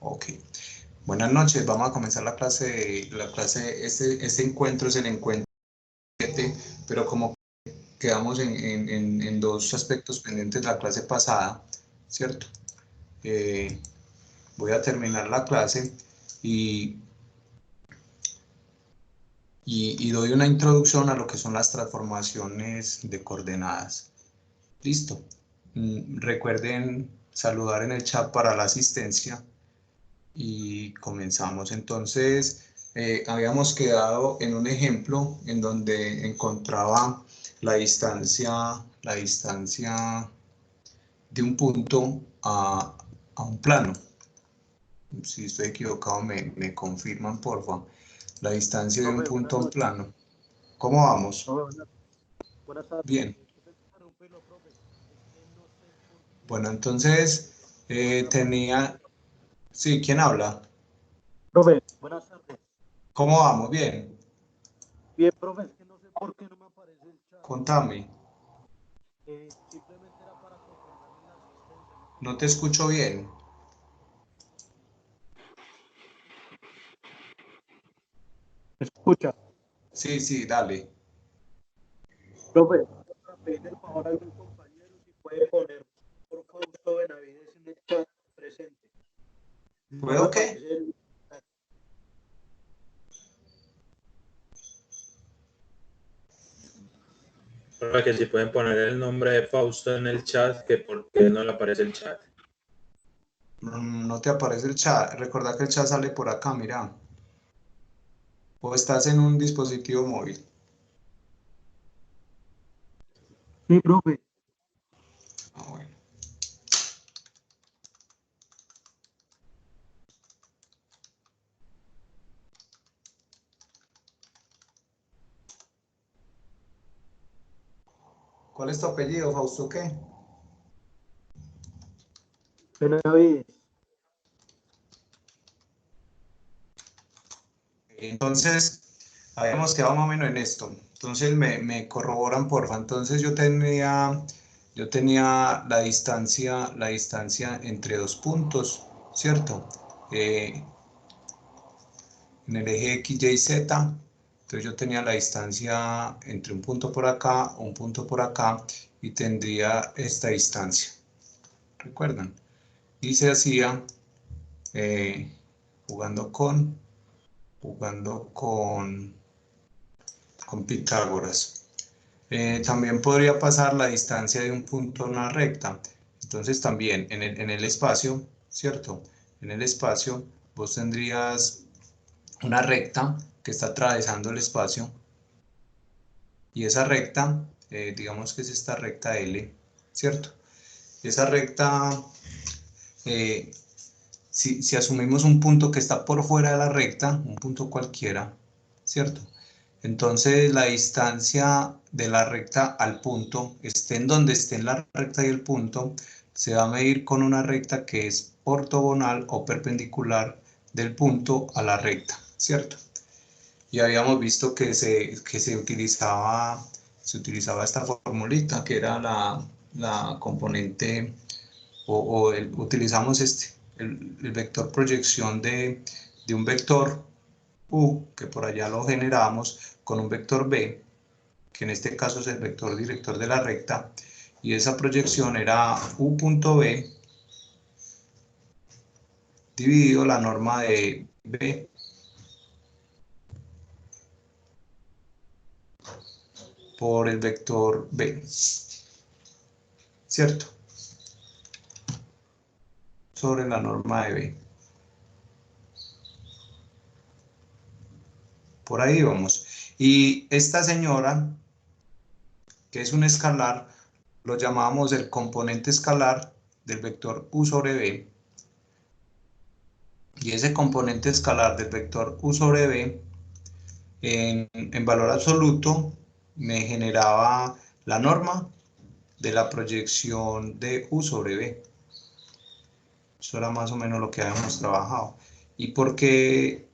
Ok. Buenas noches, vamos a comenzar la clase, este encuentro es el encuentro 7, pero como quedamos en dos aspectos pendientes de la clase pasada, ¿cierto? Voy a terminar la clase y doy una introducción a lo que son las transformaciones de coordenadas. Listo. Recuerden saludar en el chat para la asistencia y comenzamos. Entonces, habíamos quedado en un ejemplo en donde encontraba la distancia de un punto a un plano. Si estoy equivocado, me confirman, por favor. La distancia de un punto a un plano. ¿Cómo vamos? Buenas tardes. Bien. Bueno, entonces tenía... Sí, ¿quién habla? Profe, buenas tardes. ¿Cómo vamos? Bien. Bien, profe, es que no sé por qué no me aparece el chat. Contame. Simplemente era para confirmarle la asistencia. No te escucho bien. ¿Me escucha? Sí, sí, dale. Profe, para pedirle el favor a algún compañero si puede poner por Fausto Benavides en el chat presente. No me ¿Puedo qué? aparece el chat. Para que si pueden poner el nombre de Fausto en el chat, que por qué no le aparece el chat. No te aparece el chat. Recuerda que el chat sale por acá, mira. O estás en un dispositivo móvil. Sí, profe. Ah, bueno. ¿Cuál es tu apellido, Fausto? ¿Qué? Benavides. Entonces, habíamos quedado más o menos en esto. Entonces, me corroboran, porfa. Entonces, yo tenía la distancia entre dos puntos, ¿cierto? En el eje X, Y, Z. Entonces yo tenía la distancia entre un punto por acá, un punto por acá, y tendría esta distancia. ¿Recuerdan? Y se hacía jugando con Pitágoras. También podría pasar la distancia de un punto a una recta. Entonces también en el espacio, ¿cierto? En el espacio vos tendrías una recta que está atravesando el espacio. Y esa recta, digamos que es esta recta L, ¿cierto? Esa recta, si asumimos un punto que está por fuera de la recta, un punto cualquiera, ¿cierto? Entonces la distancia de la recta al punto, estén donde estén la recta y el punto, se va a medir con una recta que es ortogonal o perpendicular del punto a la recta, ¿cierto? Y habíamos visto que se utilizaba esta formulita que era la componente utilizamos el vector proyección de un vector u que por allá lo generamos con un vector b que en este caso es el vector director de la recta y esa proyección era u punto b dividido la norma de b por el vector b, ¿cierto? Sobre la norma de b. Por ahí vamos. Y esta señora, que es un escalar, lo llamamos el componente escalar del vector u sobre b. Y ese componente escalar del vector u sobre b, en valor absoluto, me generaba la norma de la proyección de u sobre b. Eso era más o menos lo que habíamos trabajado. ¿Y por qué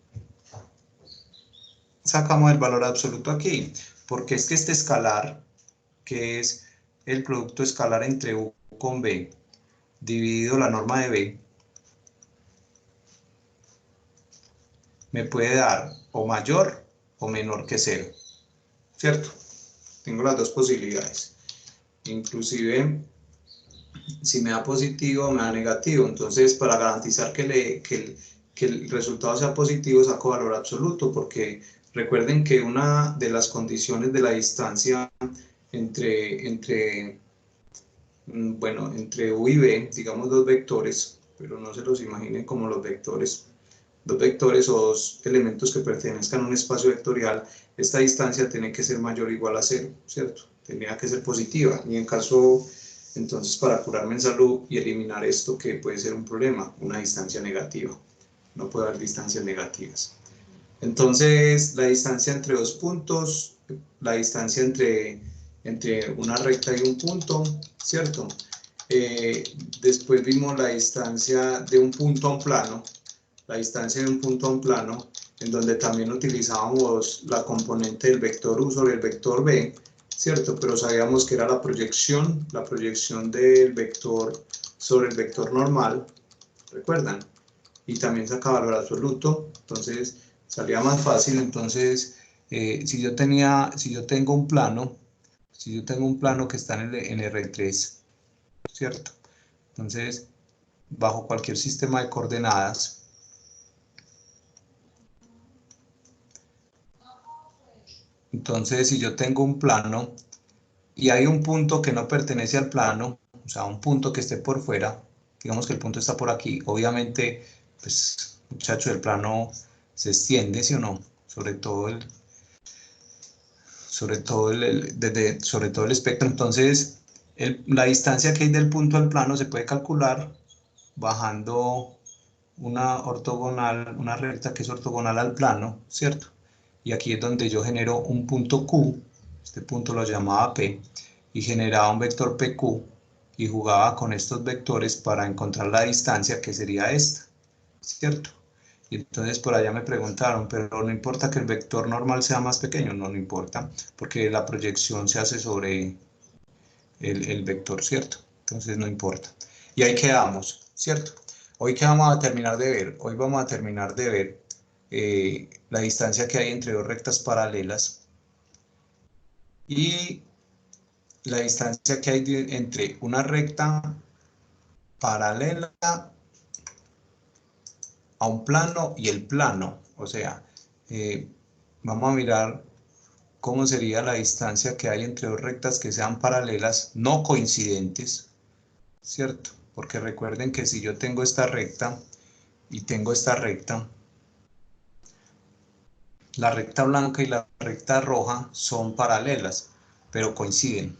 sacamos el valor absoluto aquí? Porque es que este escalar, que es el producto escalar entre u con b, dividido la norma de b, me puede dar o mayor o menor que 0, ¿cierto? Tengo las dos posibilidades. Inclusive, si me da positivo o me da negativo, entonces para garantizar que el resultado sea positivo, saco valor absoluto, porque recuerden que una de las condiciones de la distancia entre U y B, digamos dos vectores, pero no se los imaginen como los vectores, dos vectores o dos elementos que pertenezcan a un espacio vectorial, esta distancia tiene que ser mayor o igual a 0, ¿cierto? Tendría que ser positiva, y en caso, entonces, para curarme en salud y eliminar esto que puede ser un problema, una distancia negativa. No puede haber distancias negativas. Entonces, la distancia entre dos puntos, la distancia entre una recta y un punto, ¿cierto? Después vimos la distancia de un punto a un plano, la distancia de un punto a un plano, en donde también utilizábamos la componente del vector U sobre el vector B, ¿cierto? Pero sabíamos que era la proyección del vector sobre el vector normal, ¿recuerdan? Y también sacaba valor absoluto, entonces salía más fácil. Entonces, si yo tengo un plano que está en R3, ¿cierto? Entonces, bajo cualquier sistema de coordenadas, entonces si yo tengo un plano y hay un punto que no pertenece al plano, o sea, un punto que esté por fuera, digamos que el punto está por aquí, obviamente, pues, muchacho, el plano se extiende, ¿sí o no? Sobre todo el espectro. Entonces, la distancia que hay del punto al plano se puede calcular bajando una recta que es ortogonal al plano, ¿cierto? Y aquí es donde yo genero un punto Q, este punto lo llamaba P, y generaba un vector PQ, y jugaba con estos vectores para encontrar la distancia que sería esta, ¿cierto? Y entonces por allá me preguntaron, pero no importa que el vector normal sea más pequeño, no importa, porque la proyección se hace sobre el vector, ¿cierto? Entonces no importa. Y ahí quedamos, ¿cierto? Hoy que vamos a terminar de ver, hoy vamos a terminar de ver la distancia que hay entre dos rectas paralelas y la distancia que hay entre una recta paralela a un plano y el plano. O sea, vamos a mirar cómo sería la distancia que hay entre dos rectas que sean paralelas, no coincidentes, ¿cierto? Porque recuerden que si yo tengo esta recta y tengo esta recta, la recta blanca y la recta roja son paralelas, pero coinciden.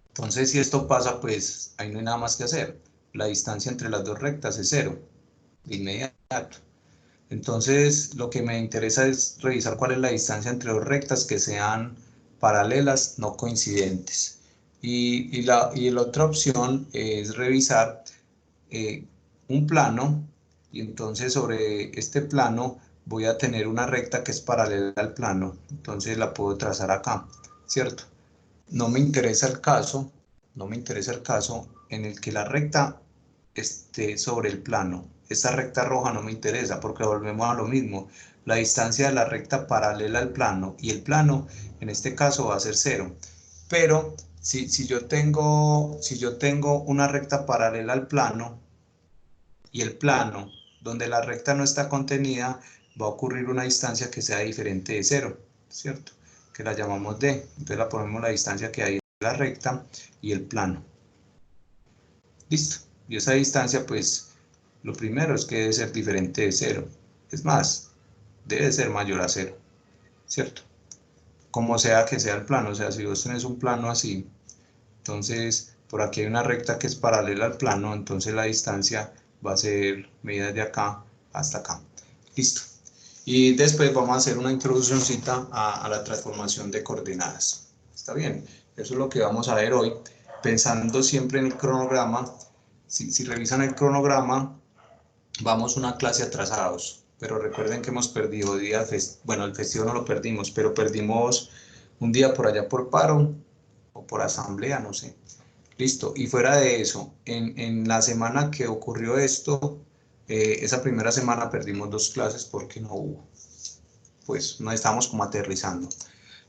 Entonces, si esto pasa, pues ahí no hay nada más que hacer. La distancia entre las dos rectas es 0, de inmediato. Entonces, lo que me interesa es revisar cuál es la distancia entre dos rectas que sean paralelas, no coincidentes. Y la otra opción es revisar un plano, y entonces sobre este plano voy a tener una recta que es paralela al plano, entonces la puedo trazar acá, ¿cierto? No me interesa el caso, en el que la recta esté sobre el plano. Esta recta roja no me interesa porque volvemos a lo mismo. La distancia de la recta paralela al plano y el plano en este caso va a ser 0. Pero si yo tengo una recta paralela al plano y el plano donde la recta no está contenida, va a ocurrir una distancia que sea diferente de 0, ¿cierto? Que la llamamos D. Entonces la ponemos la distancia que hay entre la recta y el plano. Listo. Y esa distancia, pues, lo primero es que debe ser diferente de 0. Es más, debe ser mayor a 0, ¿cierto? Como sea que sea el plano, o sea, si vos tenés un plano así, entonces por aquí hay una recta que es paralela al plano, entonces la distancia va a ser medida de acá hasta acá. Listo. Y después vamos a hacer una introduccióncita a la transformación de coordenadas. ¿Está bien? Eso es lo que vamos a ver hoy, pensando siempre en el cronograma. Si revisan el cronograma, vamos una clase atrasados, pero recuerden que hemos perdido días, bueno, el festivo no lo perdimos, pero perdimos un día por allá por paro o por asamblea, no sé. Listo, y fuera de eso, en la semana que ocurrió esto, esa primera semana perdimos 2 clases porque no hubo, pues no estamos como aterrizando.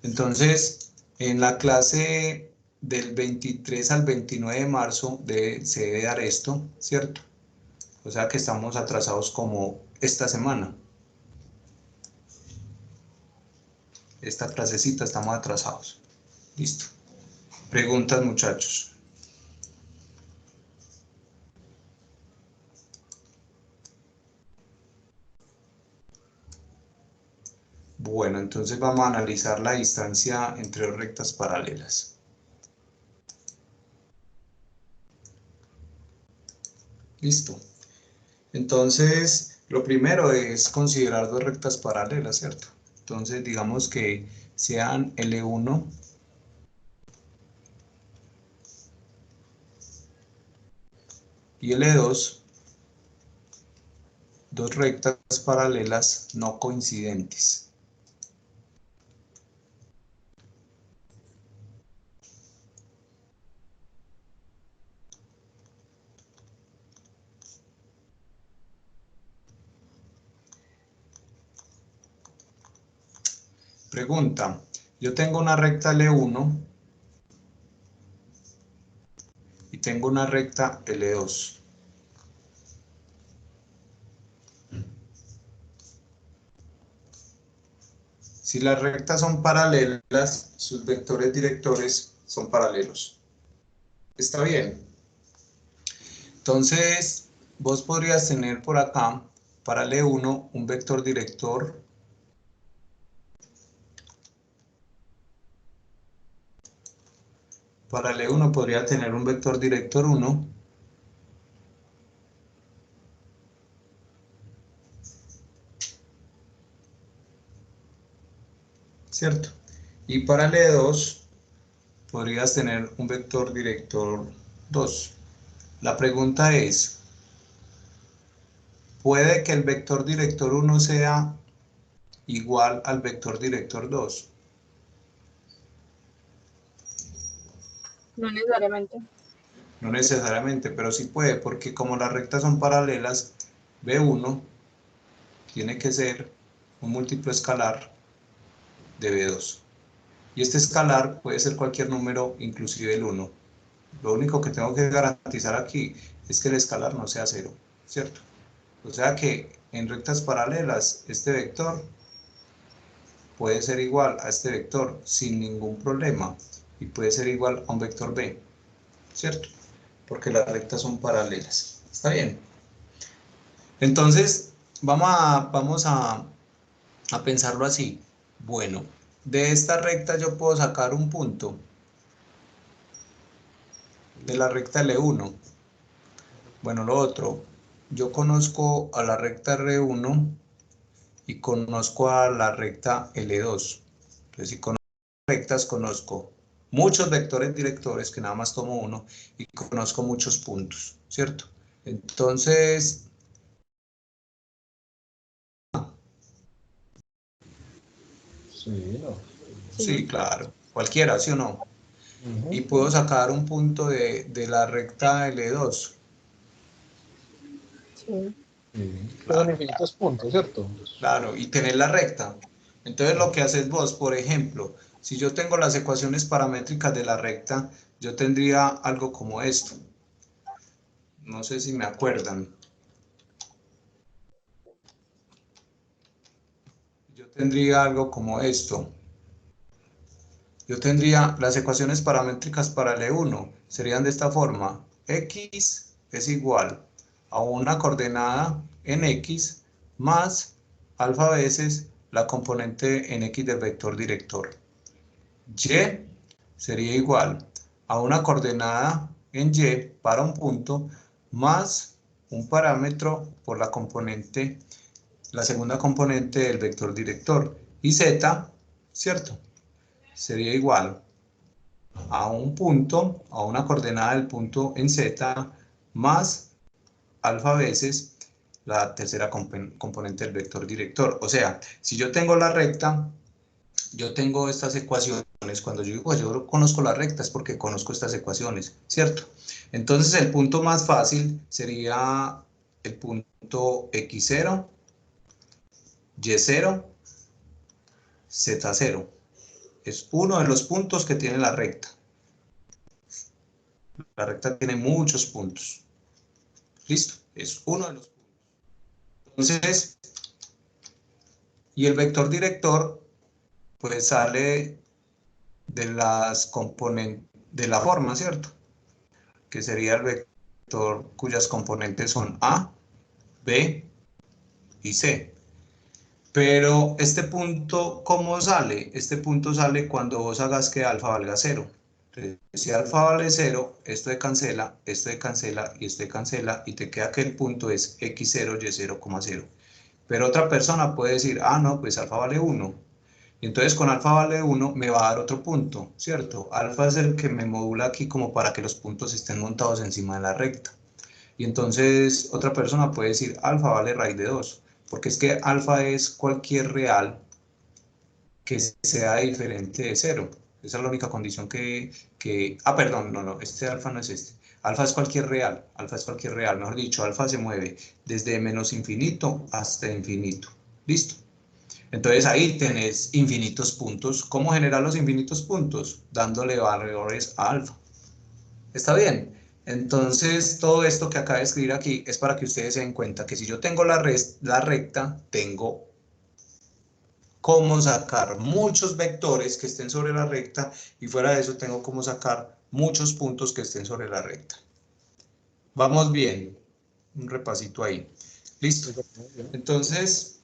Entonces, en la clase del 23 al 29 de marzo se debe dar esto, ¿cierto? O sea que estamos atrasados como esta semana. Esta clasecita estamos atrasados. Listo. Preguntas, muchachos. Bueno, entonces vamos a analizar la distancia entre dos rectas paralelas. Listo. Entonces, lo primero es considerar dos rectas paralelas, ¿cierto? Entonces, digamos que sean L1 y L2, dos rectas paralelas no coincidentes. Pregunta, yo tengo una recta L1 y tengo una recta L2. Si las rectas son paralelas, sus vectores directores son paralelos. ¿Está bien? Entonces, vos podrías tener por acá, para L1, un vector director para L1 podría tener un vector director 1 ¿cierto? Y para L2 podrías tener un vector director 2. La pregunta es, ¿puede que el vector director 1 sea igual al vector director 2? No necesariamente. No necesariamente, pero sí puede, porque como las rectas son paralelas, B1 tiene que ser un múltiplo escalar de B2. Y este escalar puede ser cualquier número, inclusive el 1. Lo único que tengo que garantizar aquí es que el escalar no sea 0, ¿cierto? O sea que en rectas paralelas este vector puede ser igual a este vector sin ningún problema y puede ser igual a un vector B, ¿cierto? Porque las rectas son paralelas. ¿Está bien? Entonces, vamos a pensarlo así. Bueno, de esta recta yo puedo sacar un punto de la recta L1. Bueno, lo otro, yo conozco a la recta R1 y conozco a la recta L2. Entonces, si conozco rectas, conozco muchos vectores directores, que nada más tomo uno, y conozco muchos puntos, ¿cierto? Entonces, Sí, no. sí, claro, cualquiera, ¿sí o no? Y puedo sacar un punto de la recta L2. Sí. Son infinitos puntos, ¿cierto? Claro, y tener la recta. Entonces lo que haces vos, por ejemplo, si yo tengo las ecuaciones paramétricas de la recta, yo tendría algo como esto. No sé si me acuerdan. Yo tendría algo como esto. Yo tendría las ecuaciones paramétricas para L1. Serían de esta forma. X es igual a una coordenada en X más alfa veces la componente en X del vector director. Y sería igual a una coordenada en Y para un punto más un parámetro por la componente, la segunda componente del vector director. Y Z, ¿cierto? Sería igual a un punto, a una coordenada del punto en Z más alfa veces la tercera componente del vector director. O sea, si yo tengo la recta, yo tengo estas ecuaciones. Cuando yo digo yo conozco las rectas porque conozco estas ecuaciones, ¿cierto? Entonces el punto más fácil sería el punto x0, y0, z0. Es uno de los puntos que tiene la recta. La recta tiene muchos puntos. ¿Listo? Es uno de los puntos. Entonces, y el vector director, pues sale de las componentes, de la forma, ¿cierto? Que sería el vector cuyas componentes son A, B y C. Pero este punto, ¿cómo sale? Este punto sale cuando vos hagas que alfa valga 0. Entonces, si alfa vale 0, esto cancela y esto cancela, y te queda que el punto es x0, y0, 0. Pero otra persona puede decir, ah, no, pues alfa vale 1. Y entonces con alfa vale 1 me va a dar otro punto, ¿cierto? Alfa es el que me modula aquí como para que los puntos estén montados encima de la recta. Y entonces otra persona puede decir alfa vale raíz de 2, porque es que alfa es cualquier real que sea diferente de 0. Esa es la única condición perdón, no, este alfa no es este. Alfa es cualquier real, mejor dicho, alfa se mueve desde menos infinito hasta infinito. ¿Listo? Entonces ahí tenés infinitos puntos. ¿Cómo generar los infinitos puntos? Dándole valores a alfa. ¿Está bien? Entonces todo esto que acabo de escribir aquí es para que ustedes se den cuenta que si yo tengo la recta, tengo cómo sacar muchos vectores que estén sobre la recta, y fuera de eso tengo cómo sacar muchos puntos que estén sobre la recta. Vamos bien. Un repasito ahí. Listo. Entonces,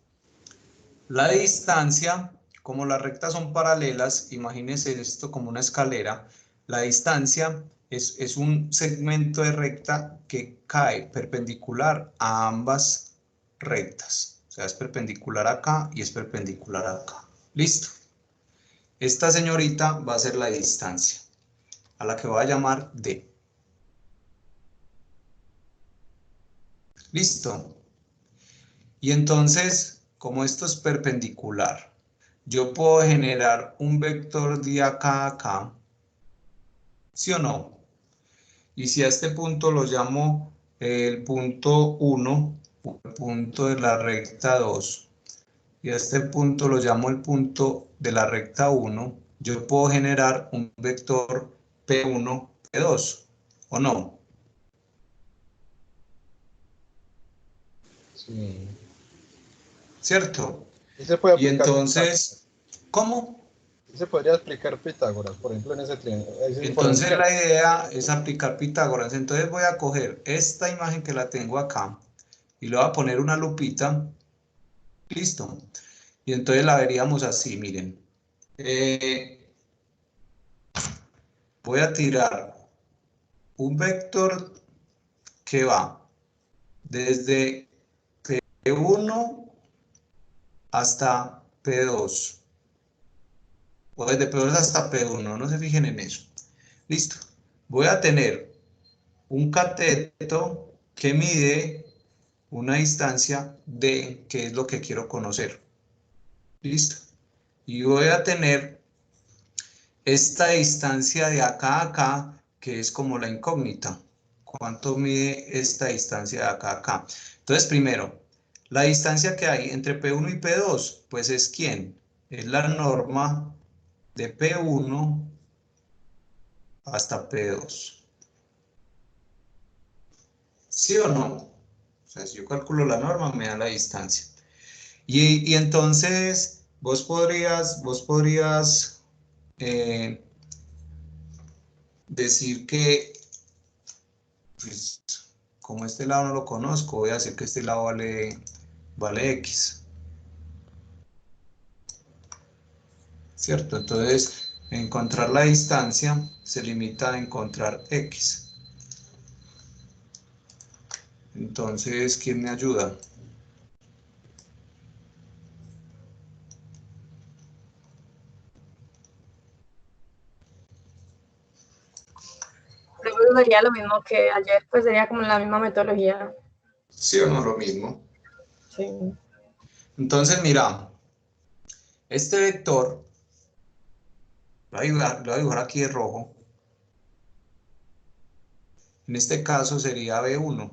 la distancia, como las rectas son paralelas, imagínense esto como una escalera. La distancia es un segmento de recta que cae perpendicular a ambas rectas. O sea, es perpendicular acá y es perpendicular acá. ¿Listo? Esta señorita va a ser la distancia, a la que voy a llamar D. ¿Listo? Y entonces, como esto es perpendicular, yo puedo generar un vector de acá a acá, ¿sí o no? Y si a este punto lo llamo el punto 1, el punto de la recta 2, y a este punto lo llamo el punto de la recta 1, yo puedo generar un vector P1, P2, ¿o no? Sí. ¿Cierto? Y se puede Y aplicar Pitágoras. entonces, ¿cómo? Y se podría explicar Pitágoras, por ejemplo, en ese triángulo. Entonces la idea es aplicar Pitágoras. Entonces voy a coger esta imagen que la tengo acá y le voy a poner una lupita. Listo. Y entonces la veríamos así, miren. Voy a tirar un vector que va desde P1 hasta P2. O desde P2 hasta P1, no se fijen en eso. Listo. Voy a tener un cateto que mide una distancia D, que es lo que quiero conocer. ¿Listo? Y voy a tener esta distancia de acá a acá, que es como la incógnita. ¿Cuánto mide esta distancia de acá a acá? Entonces, primero, la distancia que hay entre P1 y P2, pues es ¿quién? Es la norma de P1 hasta P2. ¿Sí o no? O sea, si yo calculo la norma, me da la distancia. Y entonces vos podrías decir que, pues, como este lado no lo conozco, voy a decir que este lado vale X. ¿Cierto? Entonces, encontrar la distancia se limita a encontrar X. Entonces, ¿quién me ayuda? Creo que sería lo mismo que ayer, pues sería como la misma metodología. ¿Sí o no lo mismo? Sí. Entonces, mira, este vector, lo voy a dibujar aquí de rojo. En este caso sería B1.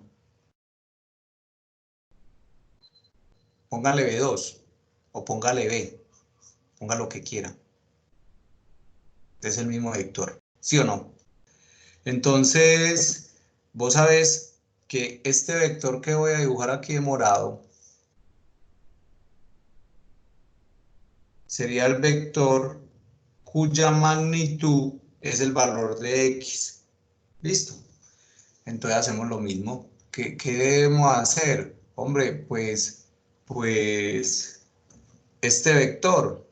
póngale B2 o póngale B, ponga lo que quiera. Es el mismo vector, ¿sí o no? Entonces, vos sabés que este vector que voy a dibujar aquí de morado sería el vector cuya magnitud es el valor de X. ¿Listo? Entonces hacemos lo mismo. ¿Qué debemos hacer? Hombre, pues este vector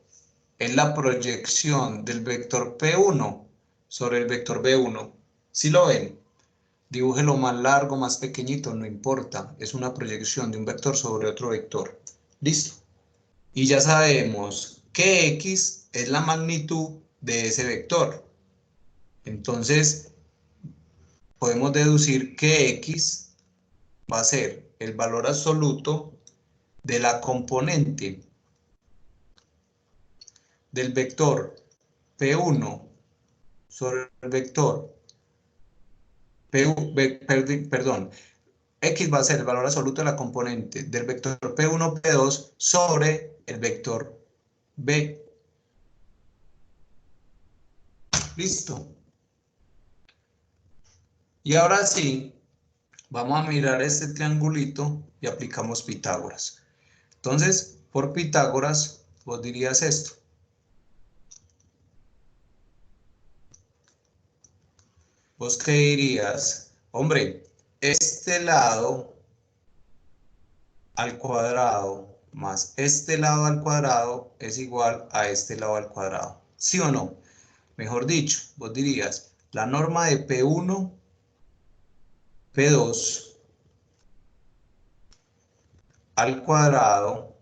es la proyección del vector P1 sobre el vector B1. ¿Sí lo ven? Dibújelo más largo, más pequeñito, no importa. Es una proyección de un vector sobre otro vector. ¿Listo? Y ya sabemos que X es la magnitud de ese vector. Entonces, podemos deducir que X va a ser el valor absoluto de la componente del vector P1 sobre el vector X va a ser el valor absoluto de la componente del vector P1, P2 sobre el vector B. Listo. Y ahora sí, vamos a mirar este triangulito y aplicamos Pitágoras. Entonces, por Pitágoras, vos dirías esto. ¿Vos qué dirías? Hombre, este lado al cuadrado más este lado al cuadrado es igual a este lado al cuadrado. ¿Sí o no? Mejor dicho, vos dirías, la norma de P1, P2 al cuadrado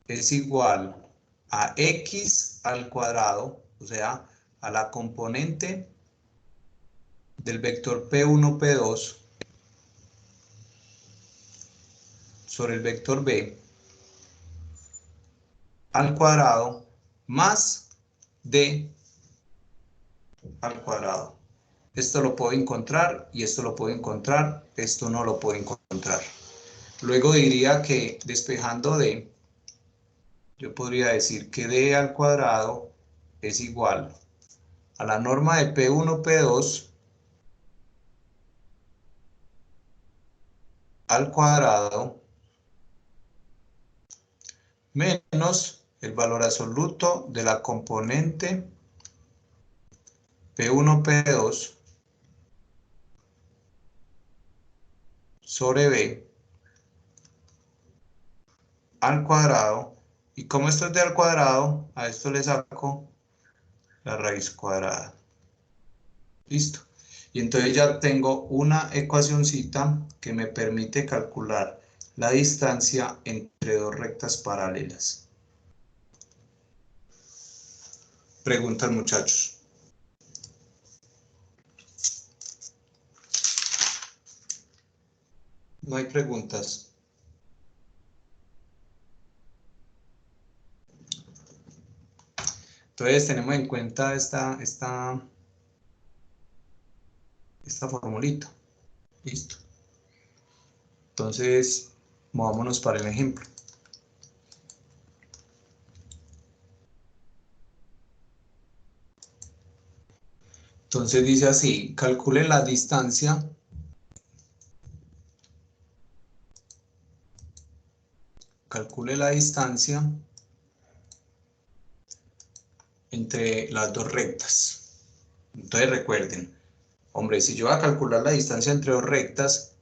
es igual a X al cuadrado, o sea, a la componente del vector P1, P2 sobre el vector B al cuadrado más D al cuadrado. Esto lo puedo encontrar y esto lo puedo encontrar, esto no lo puedo encontrar. Luego diría que despejando D, yo podría decir que D al cuadrado es igual a la norma de P1, P2 al cuadrado menos el valor absoluto de la componente P1, P2 sobre B al cuadrado. Y como esto es D al cuadrado, a esto le saco la raíz cuadrada. Listo. Y entonces ya tengo una ecuacioncita que me permite calcular la distancia entre dos rectas paralelas. Preguntas, muchachos. No hay preguntas. Entonces tenemos en cuenta esta formulita. Listo. Entonces, movámonos para el ejemplo. Entonces dice así, calcule la distancia entre las dos rectas. Entonces recuerden, hombre, si yo voy a calcular la distancia entre dos rectas,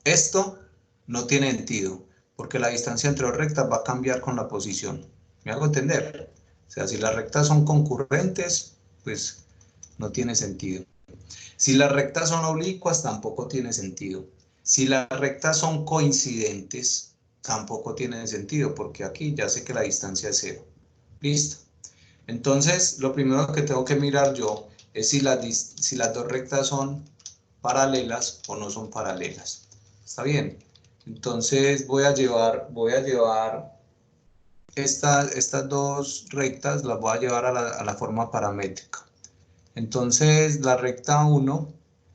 esto no tiene sentido, porque la distancia entre dos rectas va a cambiar con la posición. ¿Me hago entender? O sea, si las rectas son concurrentes, pues no tiene sentido. Si las rectas son oblicuas, tampoco tiene sentido. Si las rectas son coincidentes, tampoco tiene sentido, porque aquí ya sé que la distancia es 0. Listo. Entonces, lo primero que tengo que mirar yo es si las dos rectas son paralelas o no son paralelas. ¿Está bien? Entonces voy a llevar estas dos rectas, las voy a llevar a la forma paramétrica. Entonces la recta 1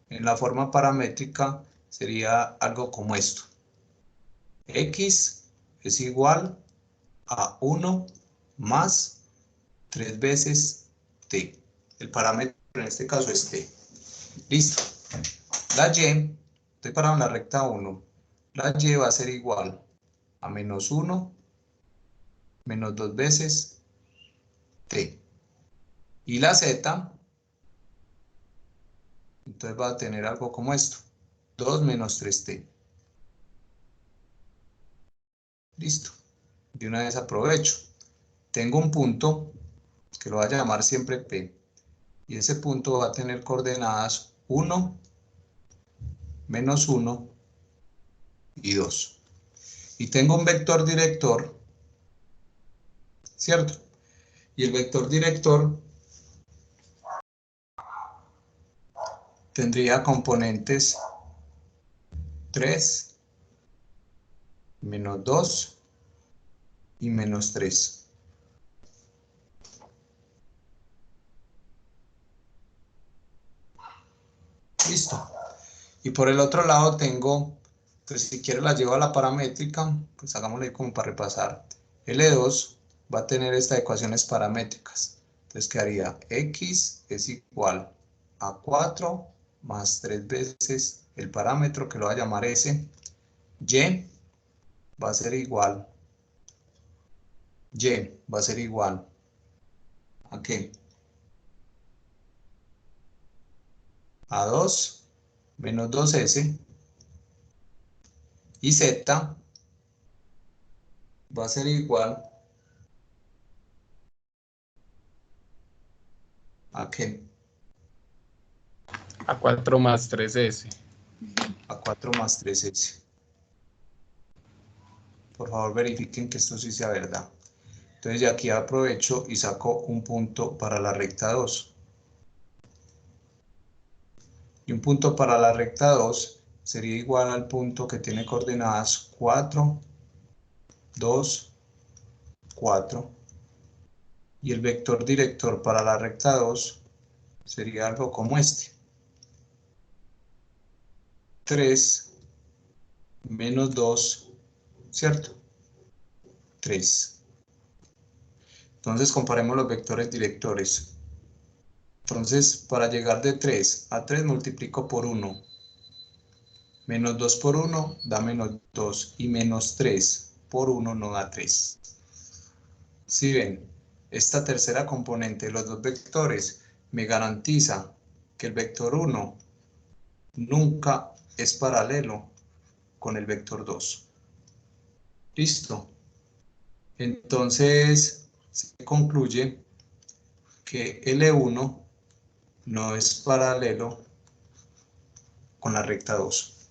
en la forma paramétrica sería algo como esto. X es igual a 1 más 3 veces t. El parámetro en este caso es t. Listo. La y, estoy parado en la recta 1. La y va a ser igual a menos 1 menos 2 veces t. Y la z, entonces va a tener algo como esto. 2 menos 3t. Listo. De una vez aprovecho. Tengo un punto que lo voy a llamar siempre P. Y ese punto va a tener coordenadas 1, menos 1 y 2. Y tengo un vector director, ¿cierto? Y el vector director tendría componentes 3, menos 2 y menos 3. Listo. Y por el otro lado tengo, entonces si quiero la llevo a la paramétrica, pues hagámosle como para repasar. L2 va a tener estas ecuaciones paramétricas. Entonces quedaría X es igual a 4 más 3 veces el parámetro que lo voy a llamar S. Y va a ser igual. Y va a ser igual. ¿A qué? A 2 menos 2S. Y Z va a ser igual ¿a qué? A 4 más 3S. A 4 más 3S. Por favor verifiquen que esto sí sea verdad. Entonces ya aquí aprovecho y saco un punto para la recta 2. Y un punto para la recta 2 sería igual al punto que tiene coordenadas 4, 2, 4. Y el vector director para la recta 2 sería algo como este. 3 menos 2, ¿cierto? 3. Entonces comparemos los vectores directores. Entonces, para llegar de 3 a 3 multiplico por 1. Menos 2 por 1 da menos 2. Y menos 3 por 1 no da 3. Si ven, esta tercera componente de los dos vectores me garantiza que el vector 1 nunca es paralelo con el vector 2. ¿Listo? Entonces, se concluye que L1 no es paralelo con la recta 2.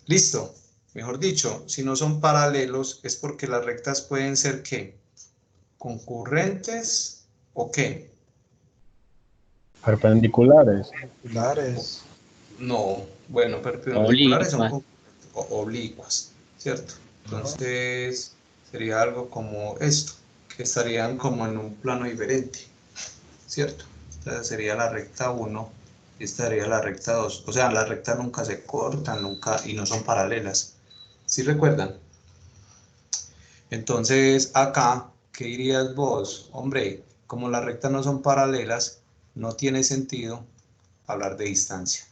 Listo. Mejor dicho, si no son paralelos es porque las rectas pueden ser ¿qué? ¿Concurrentes o qué? Perpendiculares. Pilares. No, bueno, perpendiculares son Oblicuas. oblicuas, ¿cierto? Entonces sería algo como esto, que estarían como en un plano diferente, ¿cierto? Entonces sería la recta 1 y estaría la recta 2. O sea, las rectas nunca se cortan, nunca, y no son paralelas. ¿Sí recuerdan? Entonces acá, ¿qué dirías vos? Hombre, como las rectas no son paralelas, no tiene sentido hablar de distancia.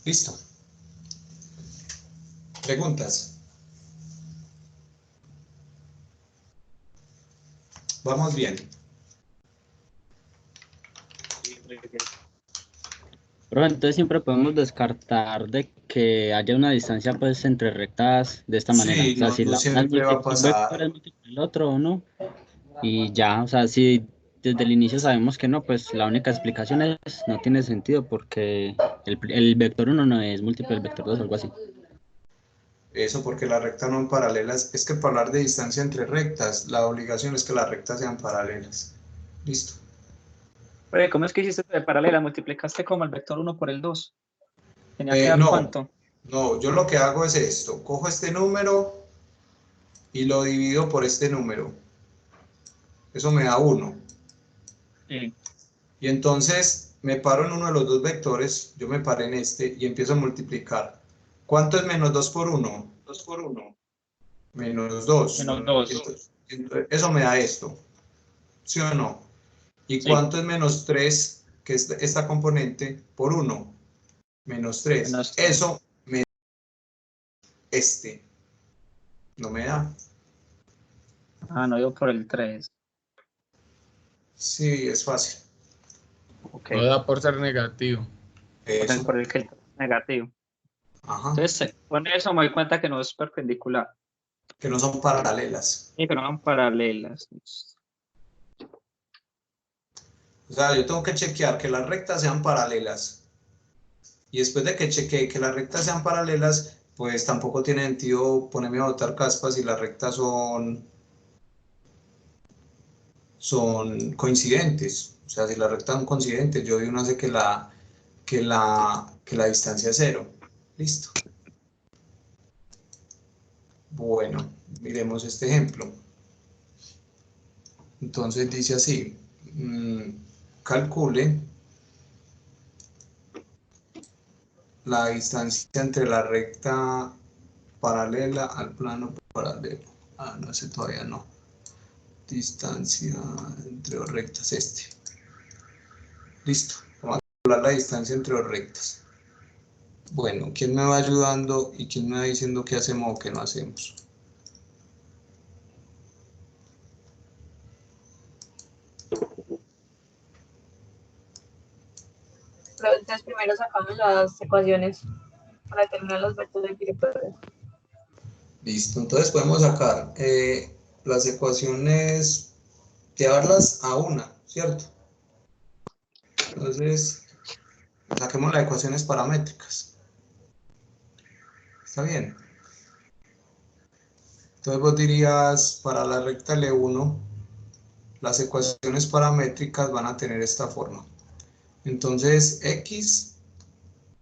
Listo. ¿Preguntas? Vamos bien. Pero entonces siempre podemos descartar de que haya una distancia pues entre rectas de esta manera. Sí, O sea, no, si no la una es siempre va a un vector pasar. es múltiplo del otro o no. Y ya, o sea, si desde el inicio sabemos que no, pues la única explicación es no tiene sentido porque el vector 1 no es múltiplo del vector 2 o algo así. Eso porque las rectas no son paralelas. Es que para hablar de distancia entre rectas, la obligación es que las rectas sean paralelas. Listo. Oye, ¿cómo es que hiciste de paralela? ¿Multiplicaste como el vector 1 por el 2? ¿Tenía que dar No, cuánto? no, yo lo que hago es esto. Cojo este número y lo divido por este número. Eso me da 1. Sí. Y entonces me paro en uno de los dos vectores, yo me paré en este y empiezo a multiplicar. ¿Cuánto es menos 2 por 1? 2 por 1. Menos 2. Menos 2. Entonces, eso me da esto. ¿Sí o no? ¿Y Sí. cuánto es menos 3, que es esta componente, por 1? Menos 3. Menos 3. Eso me da este. No me da. Ah, no, yo por el 3. Sí, es fácil. Ok. No da por ser negativo. Eso. Por el que es negativo. Ajá. Entonces, con eso me doy cuenta que no es perpendicular. Que no son paralelas. Y que no van paralelas. O sea, yo tengo que chequear que las rectas sean paralelas. Y después de que chequee que las rectas sean paralelas, pues tampoco tiene sentido ponerme a botar caspas si las rectas son coincidentes. O sea, si las rectas son coincidentes, yo de una sé que la distancia es 0. Listo. Bueno, miremos este ejemplo. Entonces dice así, calcule la distancia entre la recta paralela al plano paralelo. Ah, no, ese todavía no. Distancia entre dos rectas, este. Listo. Vamos a calcular la distancia entre dos rectas. Bueno, ¿quién me va ayudando y quién me va diciendo qué hacemos o qué no hacemos? Pero entonces primero sacamos las ecuaciones para determinar los vectores de equilibrio. Listo, entonces podemos sacar las ecuaciones, llevarlas a una, ¿cierto? Entonces, saquemos las ecuaciones paramétricas. ¿Está bien? Entonces vos dirías, para la recta L1, las ecuaciones paramétricas van a tener esta forma. Entonces, x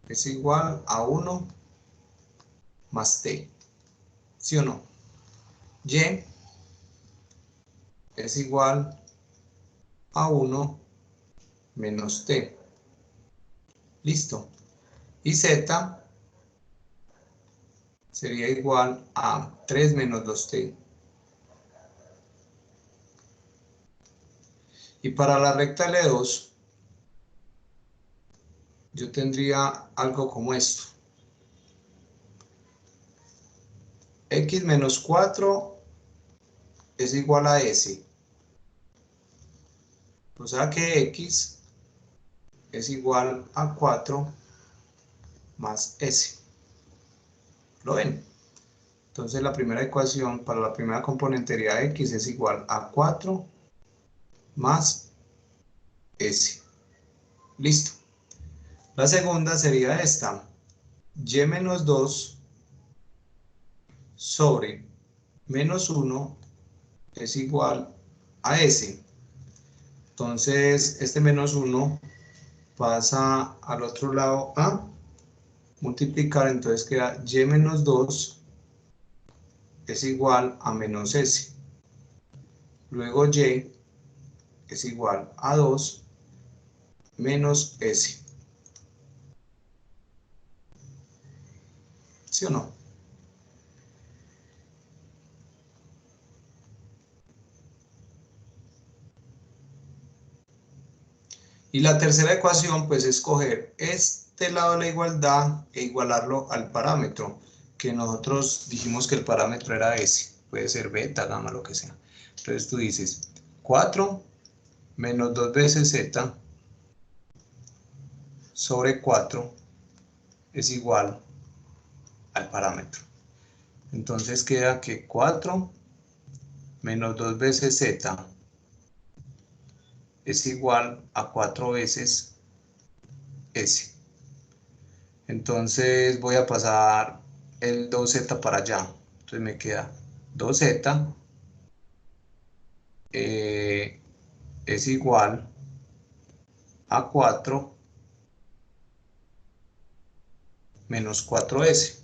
es igual a 1 más t. ¿Sí o no? Y es igual a 1 menos t. Listo. Y z sería igual a 3 menos 2t. Y para la recta L2, yo tendría algo como esto. X menos 4 es igual a S. O sea que X es igual a 4 más S. ¿Lo ven? Entonces la primera ecuación para la primera componentería de X es igual a 4 más S. Listo. La segunda sería esta. Y menos 2 sobre menos 1 es igual a S. Entonces este menos 1 pasa al otro lado a multiplicar, entonces queda y menos 2 es igual a menos S. Luego y es igual a 2 menos S. ¿Sí o no? Y la tercera ecuación, pues es coger este lado de la igualdad e igualarlo al parámetro, que nosotros dijimos que el parámetro era S. Puede ser beta, gamma, lo que sea. Entonces tú dices 4 menos 2 veces z sobre 4 es igual al parámetro. Entonces queda que 4 menos 2 veces z es igual a 4 veces s. Entonces voy a pasar el 2z para allá. Entonces me queda 2z es igual a 4 menos 4s.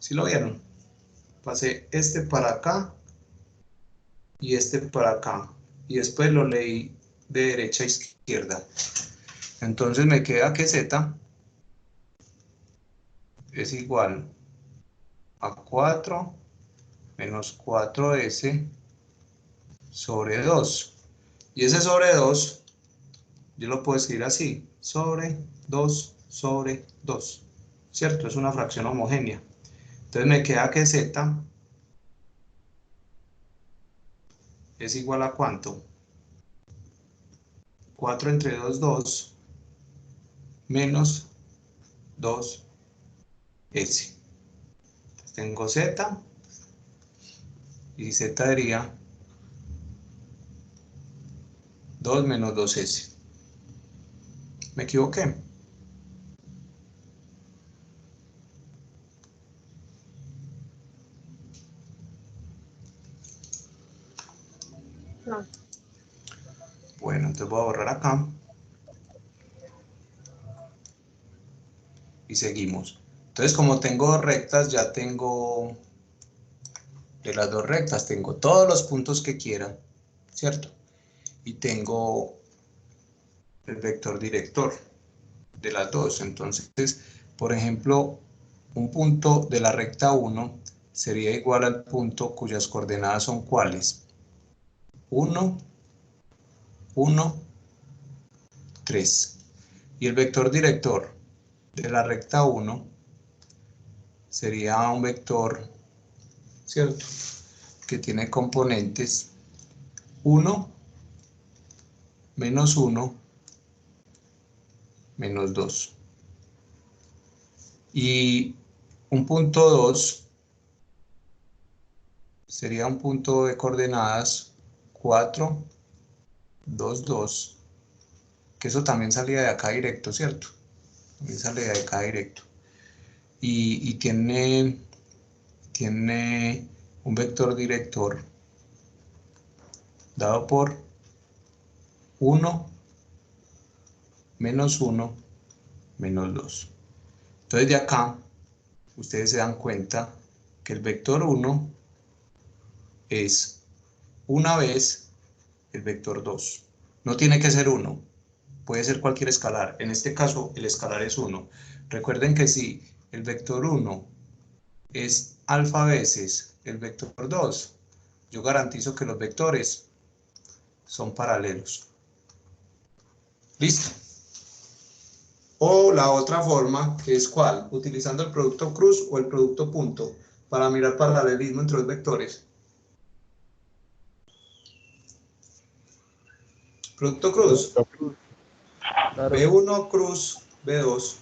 ¿Sí lo vieron? Pasé este para acá y este para acá. Y después lo leí de derecha a izquierda. Entonces me queda que Z es igual a 4 menos 4S sobre 2. Y ese sobre 2, yo lo puedo escribir así, sobre 2 sobre 2. ¿Cierto? Es una fracción homogénea. Entonces me queda que Z es igual a ¿cuánto? 4 entre 2, 2, menos 2S. Entonces tengo Z, y Z sería 2 menos 2S. ¿Me equivoqué? No. Bueno, entonces voy a borrar acá. Y seguimos. Entonces, como tengo dos rectas, ya tengo de las dos rectas, tengo todos los puntos que quiera, ¿cierto? Y tengo el vector director de las dos. Entonces, por ejemplo, un punto de la recta 1 sería igual al punto cuyas coordenadas son ¿cuáles? 1, 1, 3. Y el vector director de la recta 1 sería un vector, ¿cierto?, que tiene componentes 1, menos 1, menos 2. Y un punto 2 sería un punto de coordenadas 4, 2, 2, que eso también salía de acá directo, ¿cierto? También sale de acá directo. Y tiene un vector director dado por 1, menos 1, menos 2. Entonces de acá, ustedes se dan cuenta que el vector 1 es una vez el vector 2. No tiene que ser 1, puede ser cualquier escalar. En este caso, el escalar es 1. Recuerden que si el vector 1 es alfa veces el vector 2, yo garantizo que los vectores son paralelos. ¿Listo? O la otra forma, que es ¿cuál? Utilizando el producto cruz o el producto punto para mirar paralelismo entre los vectores. Producto cruz. Claro. B1 cruz B2.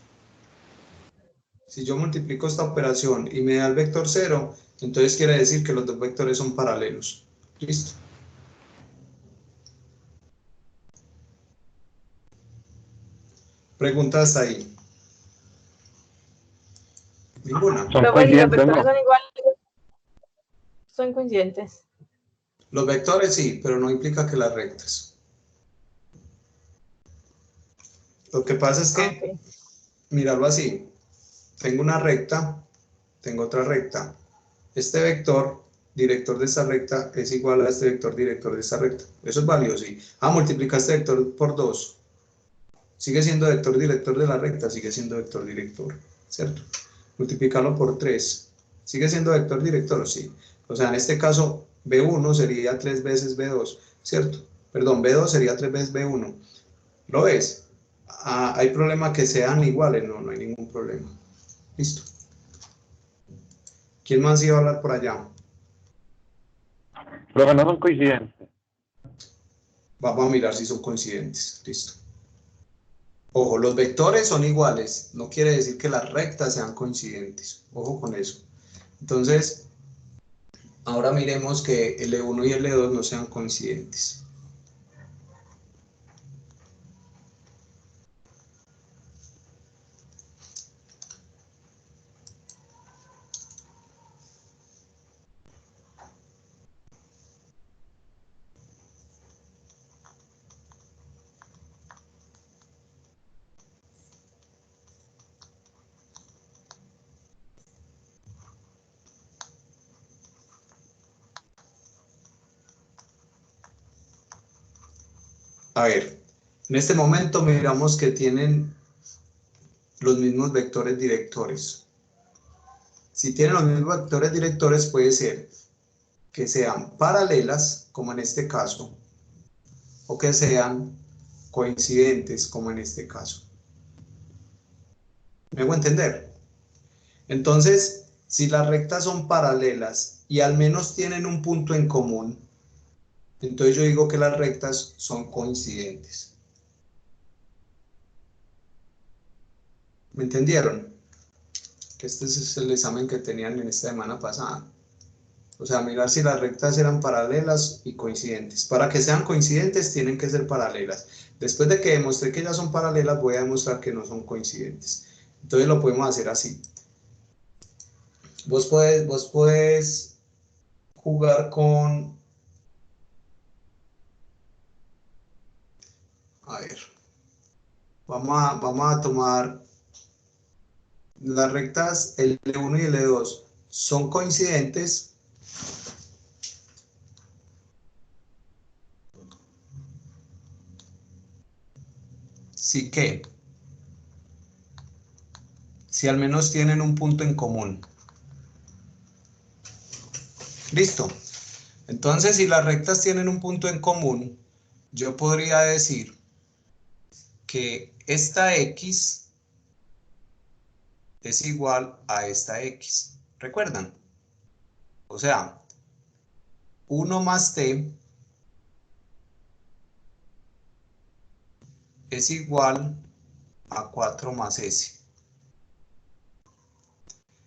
Si yo multiplico esta operación y me da el vector 0, entonces quiere decir que los dos vectores son paralelos. ¿Listo? Pregunta hasta ahí. Ninguna. Pero bueno, ¿y los vectores son iguales? Son coincidentes. Los vectores sí, pero no implica que las rectas. Lo que pasa es que, Ok. míralo así, tengo una recta, tengo otra recta. Este vector director de esta recta es igual a este vector director de esta recta. Eso es válido, sí. Multiplica este vector por 2. Sigue siendo vector director de la recta, sigue siendo vector director, ¿cierto? Multiplicarlo por 3. ¿Sigue siendo vector director? Sí. O sea, en este caso, B1 sería 3 veces B2, ¿cierto? Perdón, B2 sería 3 veces B1. ¿Lo ves? ¿Hay problema que sean iguales? No, no hay ningún problema. Listo. ¿Quién más iba a hablar por allá? Pero no son coincidentes. Vamos a mirar si son coincidentes. Listo. Ojo, los vectores son iguales. No quiere decir que las rectas sean coincidentes. Ojo con eso. Entonces, ahora miremos que el E1 y el E2 no sean coincidentes. A ver, en este momento miramos que tienen los mismos vectores directores. Si tienen los mismos vectores directores, puede ser que sean paralelas, como en este caso, o que sean coincidentes, como en este caso. ¿Me hago entender? Entonces, si las rectas son paralelas y al menos tienen un punto en común, entonces yo digo que las rectas son coincidentes. ¿Me entendieron? Que este es el examen que tenían en esta semana pasada. O sea, mirar si las rectas eran paralelas y coincidentes. Para que sean coincidentes tienen que ser paralelas. Después de que demostré que ya son paralelas, voy a demostrar que no son coincidentes. Entonces lo podemos hacer así. Vos puedes jugar con... A ver. Vamos a tomar las rectas L1 y L2. ¿Son coincidentes? Sí que. Si al menos tienen un punto en común. Listo. Entonces, si las rectas tienen un punto en común, yo podría decir que esta X es igual a esta X. ¿Recuerdan? O sea, 1 más T es igual a 4 más S.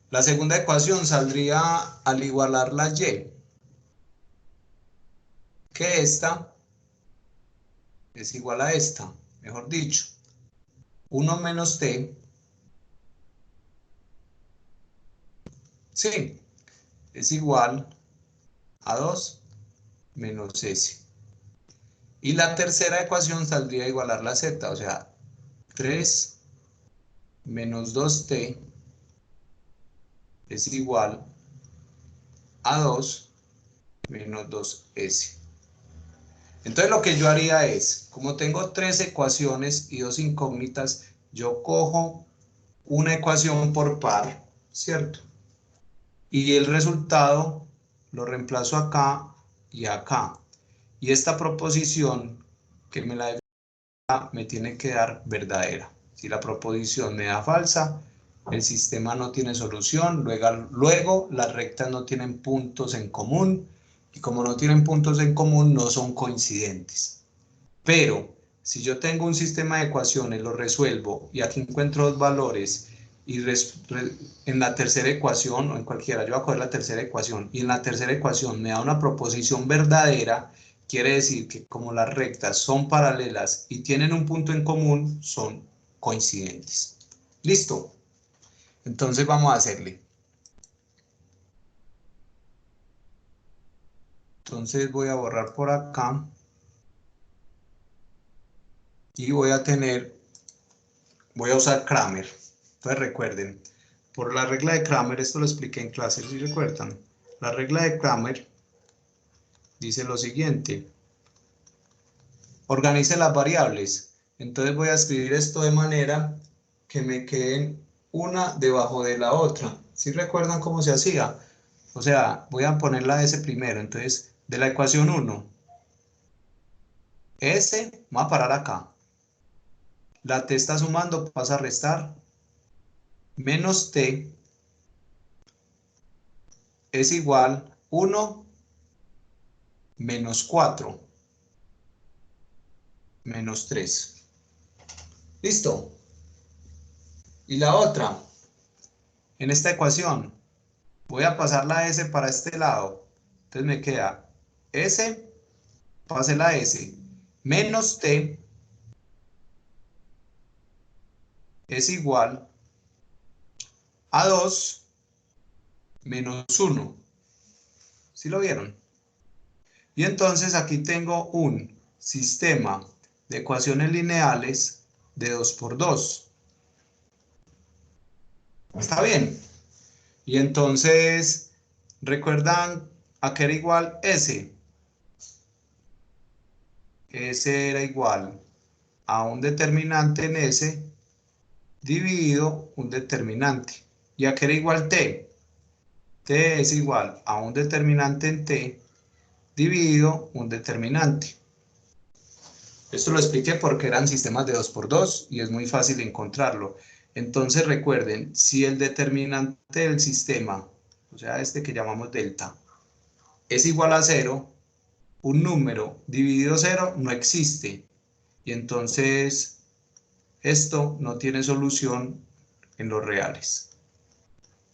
La segunda ecuación saldría al igualar la Y, que esta es igual a esta, mejor dicho, 1 menos T, sí, es igual a 2 menos S. Y la tercera ecuación saldría a igualar la Z, o sea, 3 menos 2T es igual a 2 menos 2S. Entonces lo que yo haría es, como tengo 3 ecuaciones y 2 incógnitas, yo cojo una ecuación por par, ¿cierto? Y el resultado lo reemplazo acá y acá. Y esta proposición que me la me tiene que dar verdadera. Si la proposición me da falsa, el sistema no tiene solución, luego las rectas no tienen puntos en común, y como no tienen puntos en común, no son coincidentes. Pero, si yo tengo un sistema de ecuaciones, lo resuelvo, y aquí encuentro dos valores, y en la tercera ecuación, o en cualquiera, yo voy a coger la tercera ecuación, y en la tercera ecuación me da una proposición verdadera, quiere decir que como las rectas son paralelas y tienen un punto en común, son coincidentes. ¿Listo? Entonces vamos a hacerle. Entonces voy a borrar por acá. Y voy a usar Cramer. Entonces recuerden, por la regla de Cramer, esto lo expliqué en clase, si recuerdan. La regla de Cramer dice lo siguiente. Organice las variables. Entonces voy a escribir esto de manera que me queden una debajo de la otra. ¿Sí recuerdan cómo se hacía? O sea, voy a poner la S primero. Entonces, de la ecuación 1, S, va a parar acá. La T está sumando, pasa a restar. Menos T es igual 1 menos 4 menos 3. ¿Listo? Y la otra, en esta ecuación, voy a pasar la S para este lado. Entonces me queda S, pase la S, menos T es igual a 2 menos 1. ¿Sí lo vieron? Y entonces aquí tengo un sistema de ecuaciones lineales de 2 por 2. ¿Está bien? Y entonces, ¿recuerdan a qué era igual S? S era igual a un determinante en S dividido un determinante. ¿Y a qué era igual T? T es igual a un determinante en T dividido un determinante. Esto lo expliqué porque eran sistemas de 2×2 y es muy fácil encontrarlo. Entonces recuerden, si el determinante del sistema, o sea, este que llamamos delta, es igual a 0, un número dividido 0 no existe. Y entonces esto no tiene solución en los reales.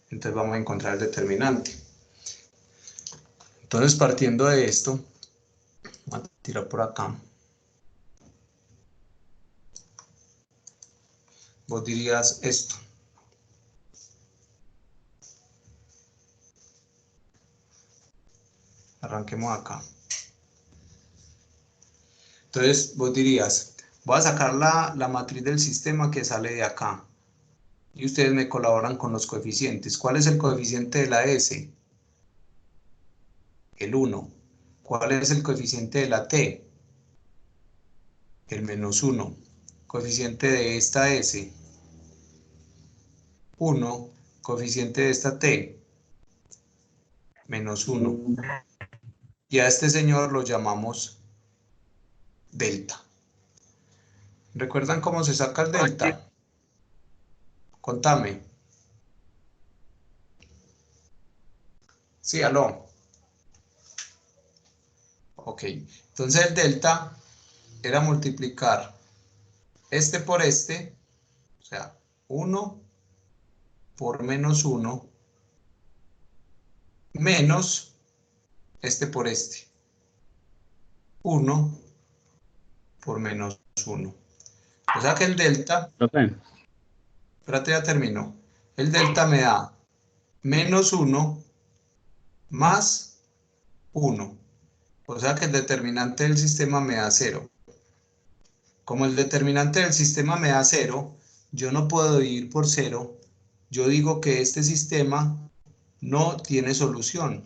Entonces vamos a encontrar el determinante. Entonces partiendo de esto, voy a tirar por acá. Vos dirías esto. Arranquemos acá. Entonces vos dirías, voy a sacar la matriz del sistema que sale de acá. Y ustedes me colaboran con los coeficientes. ¿Cuál es el coeficiente de la S? El 1. ¿Cuál es el coeficiente de la T? El -1. Coeficiente de esta S. 1. Coeficiente de esta T. -1. Y a este señor lo llamamos delta. ¿Recuerdan cómo se saca el delta? Contame. Sí, aló. Ok, entonces el delta era multiplicar este por este, o sea, 1 por -1 menos este por este, 1 por -1. O sea que el delta, Profe, espérate, ya terminó. El delta me da -1 más 1. O sea que el determinante del sistema me da 0. Como el determinante del sistema me da 0, yo no puedo dividir por 0. Yo digo que este sistema no tiene solución.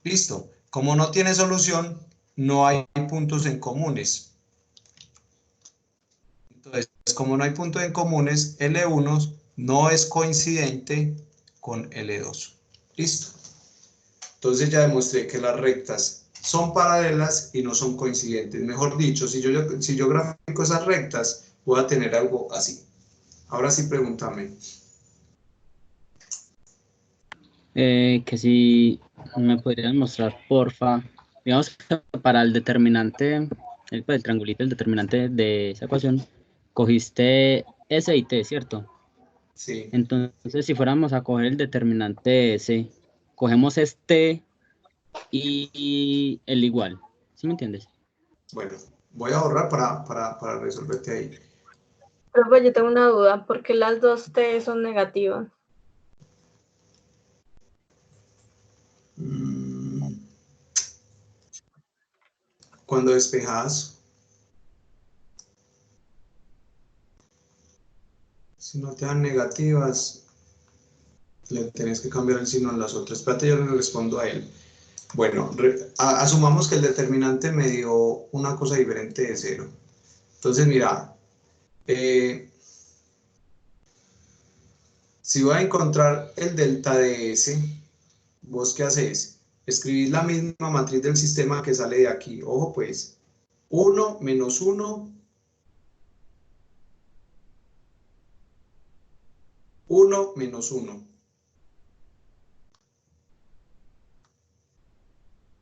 Listo. Como no tiene solución, no hay puntos en comunes. Entonces, como no hay puntos en comunes, L1 no es coincidente con L2. Listo. Entonces ya demostré que las rectas son paralelas y no son coincidentes. Mejor dicho, si yo grafico esas rectas, voy a tener algo así. Ahora sí, pregúntame. que si me podrías mostrar, porfa, digamos que para el determinante, el triangulito, el determinante de esa ecuación, cogiste S y T, ¿cierto? Sí. Entonces, si fuéramos a coger el determinante S, cogemos este y el igual, ¿sí me entiendes? Bueno, voy a ahorrar para resolverte ahí. Profe, yo tengo una duda, ¿por qué las dos T son negativas? Cuando despejas, si no te dan negativas, le tenés que cambiar el signo en las otras. Espérate, yo le respondo a él. Bueno, asumamos que el determinante me dio una cosa diferente de 0. Entonces, mira, si voy a encontrar el delta de S, ¿vos qué haces? Escribís la misma matriz del sistema que sale de aquí. Ojo pues, 1 menos 1, 1 menos 1.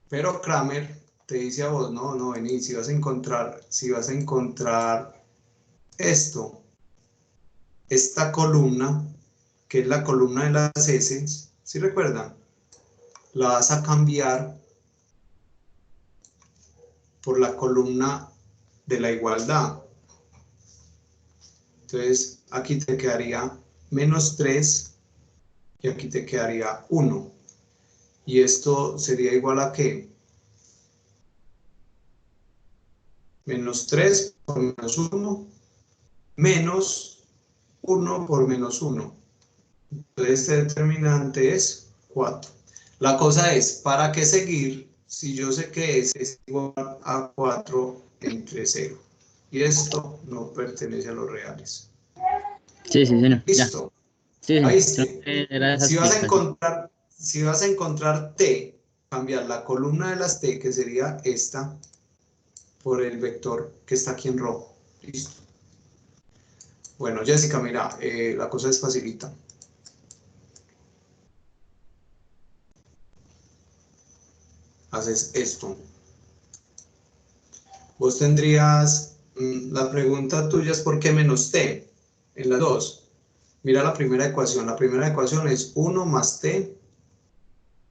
Pero Kramer te dice a vos, no, vení, si vas a encontrar esto, esta columna, que es la columna de las S, ¿sí recuerdan? La vas a cambiar por la columna de la igualdad. Entonces, aquí te quedaría -3 y aquí te quedaría 1. Y esto sería igual a ¿qué? -3 por -1 menos 1 por -1. Entonces este determinante es 4. La cosa es, ¿para qué seguir si yo sé que S es igual a 4 entre 0, y esto no pertenece a los reales. Sí, sí, señor. Ya. Listo. Sí, Ahí sí. está. Era esa Si vas a explicación. encontrar T, cambiar la columna de las T, que sería esta, por el vector que está aquí en rojo. Listo. Bueno, Jessica, mira, la cosa es facilita. Haces esto. Vos tendrías, la pregunta tuya es ¿por qué menos T? En las dos. Mira la primera ecuación. La primera ecuación es 1 más T,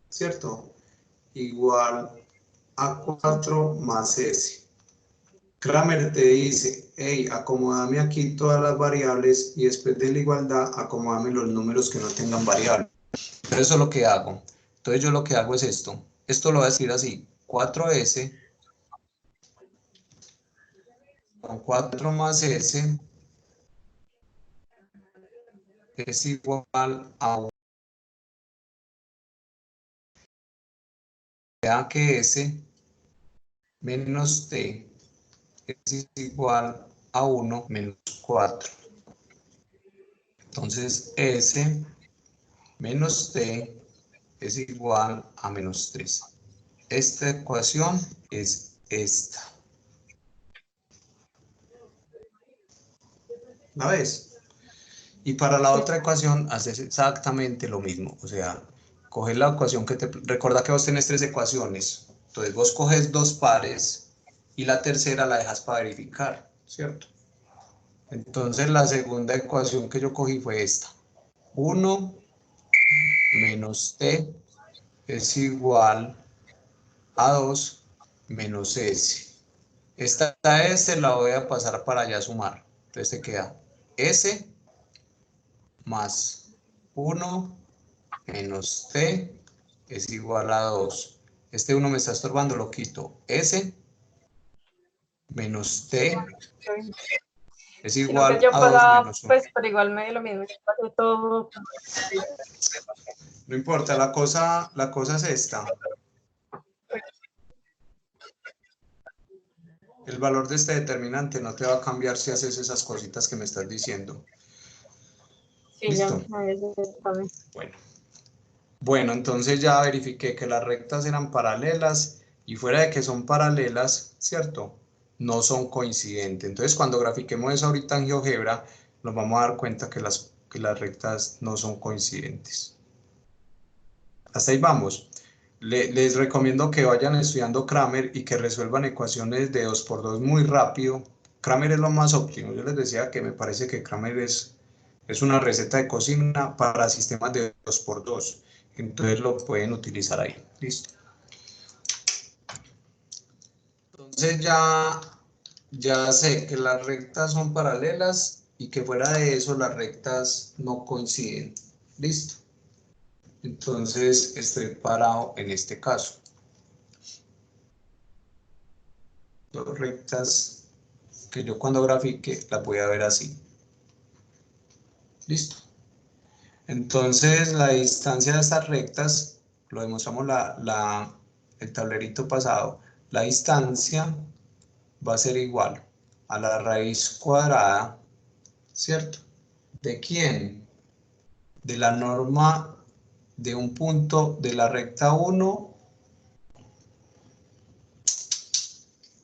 ¿cierto? Igual a 4 más S. Kramer te dice, hey, acomódame aquí todas las variables y después de la igualdad, acomódame los números que no tengan variables. Pero eso es lo que hago. Entonces yo lo que hago es esto. Esto lo voy a escribir así, 4S con 4 más S es igual a 1. Ya que S menos T es igual a 1 menos 4. Entonces S menos T es igual a menos 3. Esta ecuación es esta. ¿La ves? Y para la otra ecuación haces exactamente lo mismo. O sea, coges la ecuación que te... Recuerda que vos tenés 3 ecuaciones. Entonces vos coges 2 pares y la tercera la dejas para verificar, ¿cierto? Entonces la segunda ecuación que yo cogí fue esta. 1 menos T es igual a 2 menos S. Esta S la voy a pasar para allá a sumar. Entonces te queda S más 1 menos T es igual a 2. Este 1 me está estorbando, lo quito. S menos T es Sino que igual yo a 2 pasaba, menos 1. pues, pero igual me dio lo mismo. Yo pasé todo. No importa, la cosa es esta. El valor de este determinante no te va a cambiar si haces esas cositas que me estás diciendo. Sí, ¿Listo? ya, a veces también. Bueno, entonces ya verifiqué que las rectas eran paralelas y fuera de que son paralelas, ¿cierto? No son coincidentes. Entonces cuando grafiquemos eso ahorita en GeoGebra, nos vamos a dar cuenta que las rectas no son coincidentes. Hasta ahí vamos. Les recomiendo que vayan estudiando Kramer y que resuelvan ecuaciones de 2×2 muy rápido. Kramer es lo más óptimo. Yo les decía que me parece que Kramer es una receta de cocina para sistemas de 2×2. Entonces lo pueden utilizar ahí. Listo. Entonces ya sé que las rectas son paralelas y que fuera de eso las rectas no coinciden. Listo. Entonces estoy parado en este caso. Dos rectas que yo cuando grafique las voy a ver así. Listo. Entonces la distancia de estas rectas, lo demostramos el tablerito pasado, la distancia va a ser igual a la raíz cuadrada, ¿cierto? ¿De quién? De la norma de un punto de la recta 1.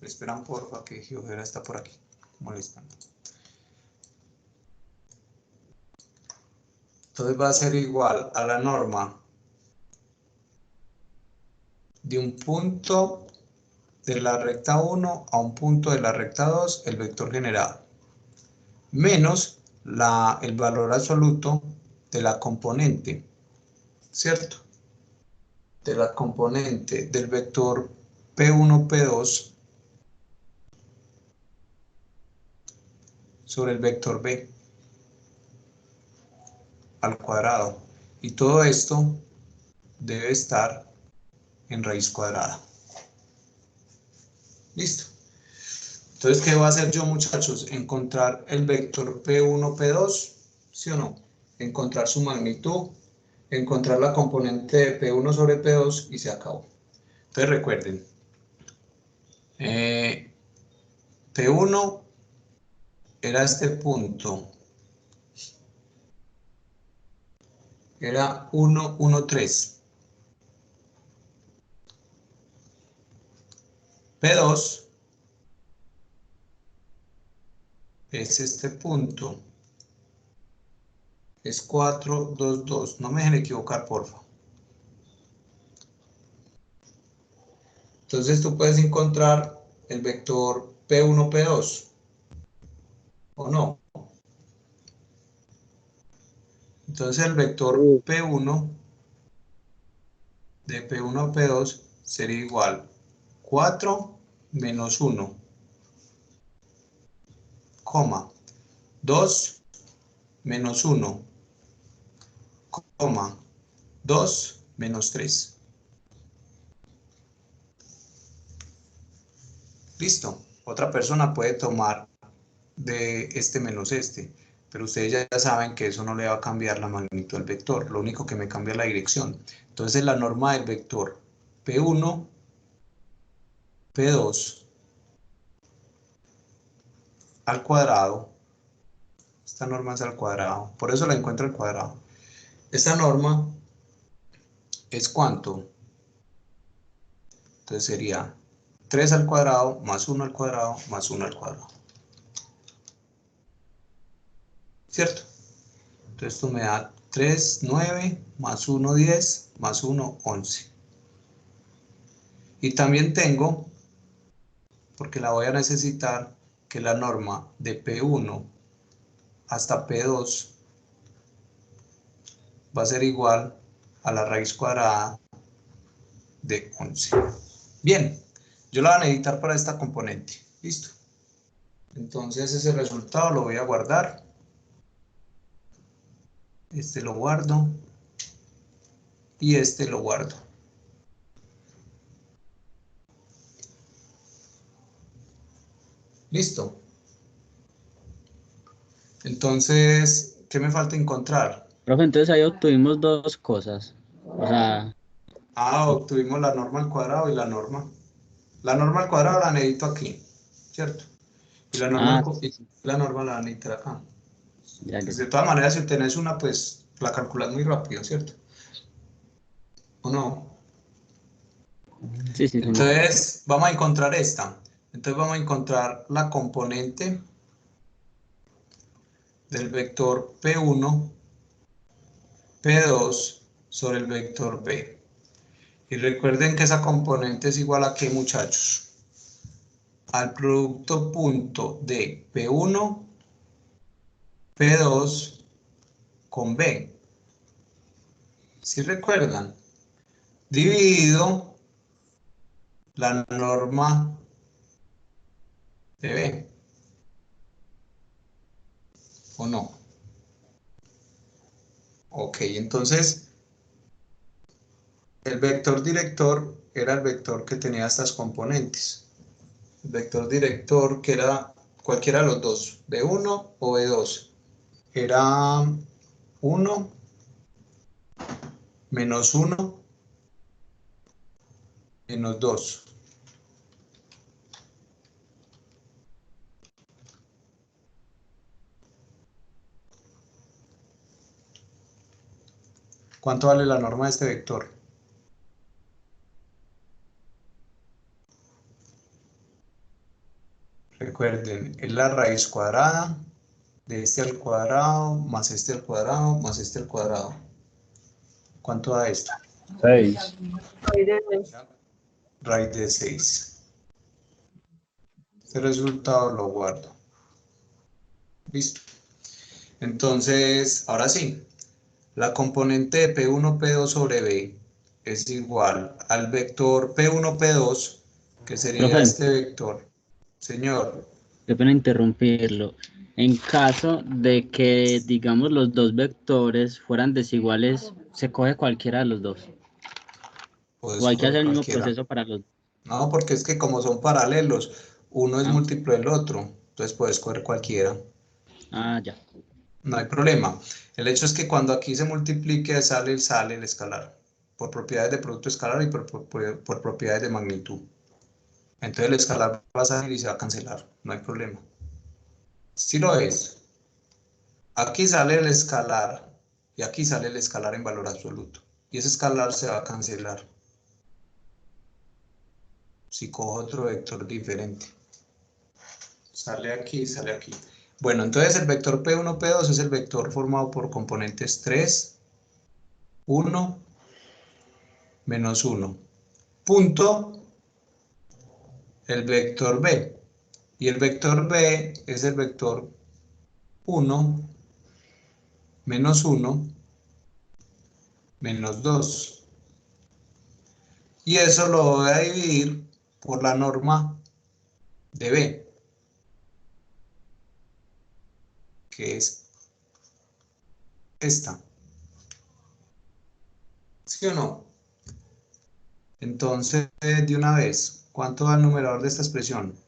Esperan porfa que GeoGebra está por aquí molestando. Entonces va a ser igual a la norma de un punto de la recta 1 a un punto de la recta 2, el vector generado, menos el valor absoluto de la componente, ¿cierto? De la componente del vector P1, P2 sobre el vector B al cuadrado. Y todo esto debe estar en raíz cuadrada. Listo. Entonces, ¿qué voy a hacer yo, muchachos? Encontrar el vector P1, P2, ¿sí o no? Encontrar su magnitud, encontrar la componente de P1 sobre P2 y se acabó. Entonces recuerden, P1 era este punto, era 1, 1, 3. P2 es este punto, es 4, 2, 2. No me dejen equivocar, porfa. Entonces tú puedes encontrar el vector P1, P2, ¿o no? Entonces el vector P1 de P1 a P2 sería igual 4 menos 1, coma, 2 menos 1, coma, 2 menos 3. Listo. Otra persona puede tomar de este menos este, pero ustedes ya saben que eso no le va a cambiar la magnitud del vector, lo único que me cambia es la dirección. Entonces la norma del vector P1, P2 al cuadrado, esta norma es al cuadrado, por eso la encuentro al cuadrado. Esta norma es ¿cuánto? Entonces sería 3 al cuadrado más 1 al cuadrado más 1 al cuadrado. ¿Cierto? Entonces esto me da 3, 9, más 1, 10, más 1, 11. Y también tengo, porque la voy a necesitar, que la norma de P1 hasta P2 va a ser igual a la raíz cuadrada de 11. Bien, yo la voy a necesitar para esta componente. Listo. Entonces ese resultado lo voy a guardar. Este lo guardo. Y este lo guardo. Listo. Entonces, ¿qué me falta encontrar? Profe, entonces ahí obtuvimos dos cosas. O sea, Obtuvimos la norma al cuadrado y la norma. La norma al cuadrado la necesito aquí, ¿cierto? Y la norma, la norma la necesito acá. ya, Pues de todas maneras, si tenés una, pues la calculas muy rápido, ¿cierto? ¿O no? Sí, sí. Entonces, vamos a encontrar esta. Entonces vamos a encontrar la componente del vector P1, P2 sobre el vector B. Y recuerden que esa componente es igual a ¿qué, muchachos? Al producto punto de P1, P2 con B. ¿Sí recuerdan? Dividido la norma de B. ¿O no? Ok, entonces el vector director era el vector que tenía estas componentes. El vector director, que era cualquiera de los dos, B1 o B2, era 1 menos 1 menos 2. ¿Cuánto vale la norma de este vector? Recuerden, es la raíz cuadrada de este al cuadrado, más este al cuadrado, más este al cuadrado. ¿Cuánto da esto? 6. Raíz de 6. Este resultado lo guardo. Listo. Entonces, ahora sí, la componente de P1, P2 sobre B es igual al vector P1, P2, que sería Profe, este vector. Señor. qué pena interrumpirlo. En caso de que, digamos, los dos vectores fueran desiguales, ¿se coge cualquiera de los dos? Puedes ¿O hay que hacer coger el mismo cualquiera. proceso para los dos? No, porque es que como son paralelos, uno es Ah, múltiplo del otro, entonces puedes coger cualquiera. ya. No hay problema. El hecho es que cuando aquí se multiplique sale el escalar. por propiedades de producto escalar y por propiedades de magnitud. Entonces el escalar va a salir y se va a cancelar, no hay problema. Si lo es, aquí sale el escalar y aquí sale el escalar en valor absoluto. Y ese escalar se va a cancelar si cojo otro vector diferente. Sale aquí, sale aquí. Bueno, entonces el vector P1, P2 es el vector formado por componentes 3, 1, menos 1. Punto el vector B. Y el vector B es el vector 1, menos 1, menos 2. Y eso lo voy a dividir por la norma de B, que es esta. ¿Sí o no? Entonces, de una vez, ¿cuánto da el numerador de esta expresión?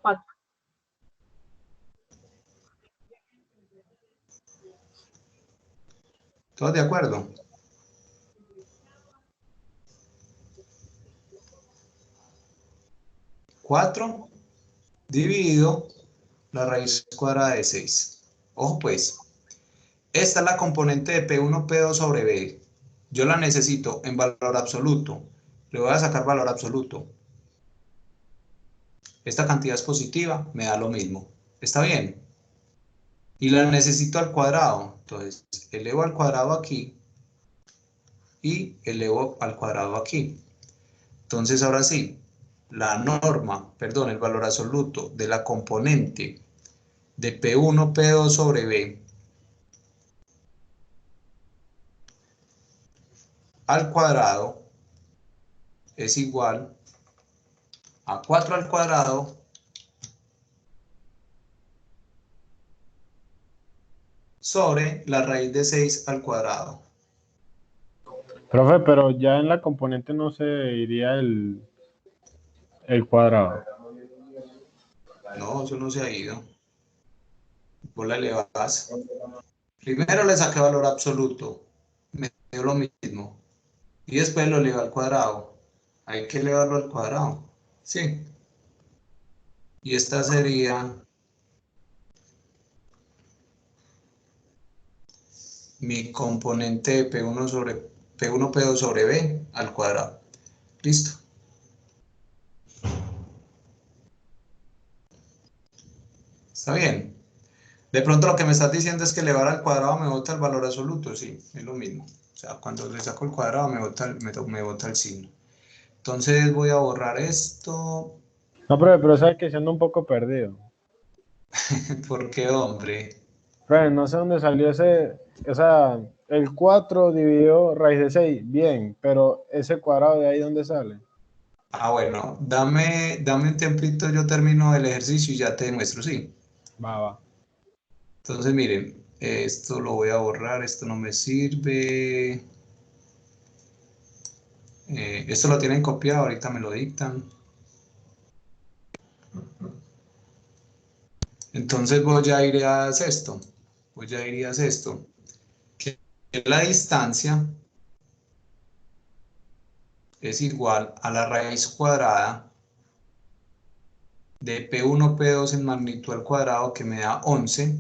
4. ¿Todos de acuerdo? Cuatro dividido la raíz cuadrada de 6. Ojo pues, esta es la componente de P1, P2 sobre B. Yo la necesito en valor absoluto. Le voy a sacar valor absoluto. Esta cantidad es positiva, me da lo mismo. ¿Está bien? Y la necesito al cuadrado. Entonces, elevo al cuadrado aquí y elevo al cuadrado aquí. Entonces, ahora sí, la norma, perdón, el valor absoluto de la componente de P1, P2 sobre B al cuadrado es igual a 4 al cuadrado sobre la raíz de 6 al cuadrado. Profe, pero ya en la componente no se iría el cuadrado. No, eso no se ha ido. Vos la elevás. Primero le saqué valor absoluto. Me dio lo mismo. Y después lo elevé al cuadrado. Hay que elevarlo al cuadrado. Sí. Y esta sería mi componente de P1 sobre P1, P2 sobre B al cuadrado. Listo. ¿Está bien? De pronto lo que me estás diciendo es que elevar al cuadrado me bota el valor absoluto. Sí, es lo mismo. O sea, cuando le saco el cuadrado me bota el signo. Entonces voy a borrar esto. No, profe, pero sabes que siendo un poco perdido. ¿Por qué, hombre? Profe, no sé dónde salió el 4 dividido raíz de 6, bien, pero ese cuadrado de ahí, ¿dónde sale? Ah, bueno, dame un tiempito, yo termino el ejercicio y ya te demuestro, sí. Va. Entonces, miren, esto lo voy a borrar, esto no me sirve. Esto lo tienen copiado, ahorita me lo dictan. Entonces voy a ir a esto. Voy a ir a esto. Que la distancia es igual a la raíz cuadrada de P1, P2 en magnitud al cuadrado, que me da 11,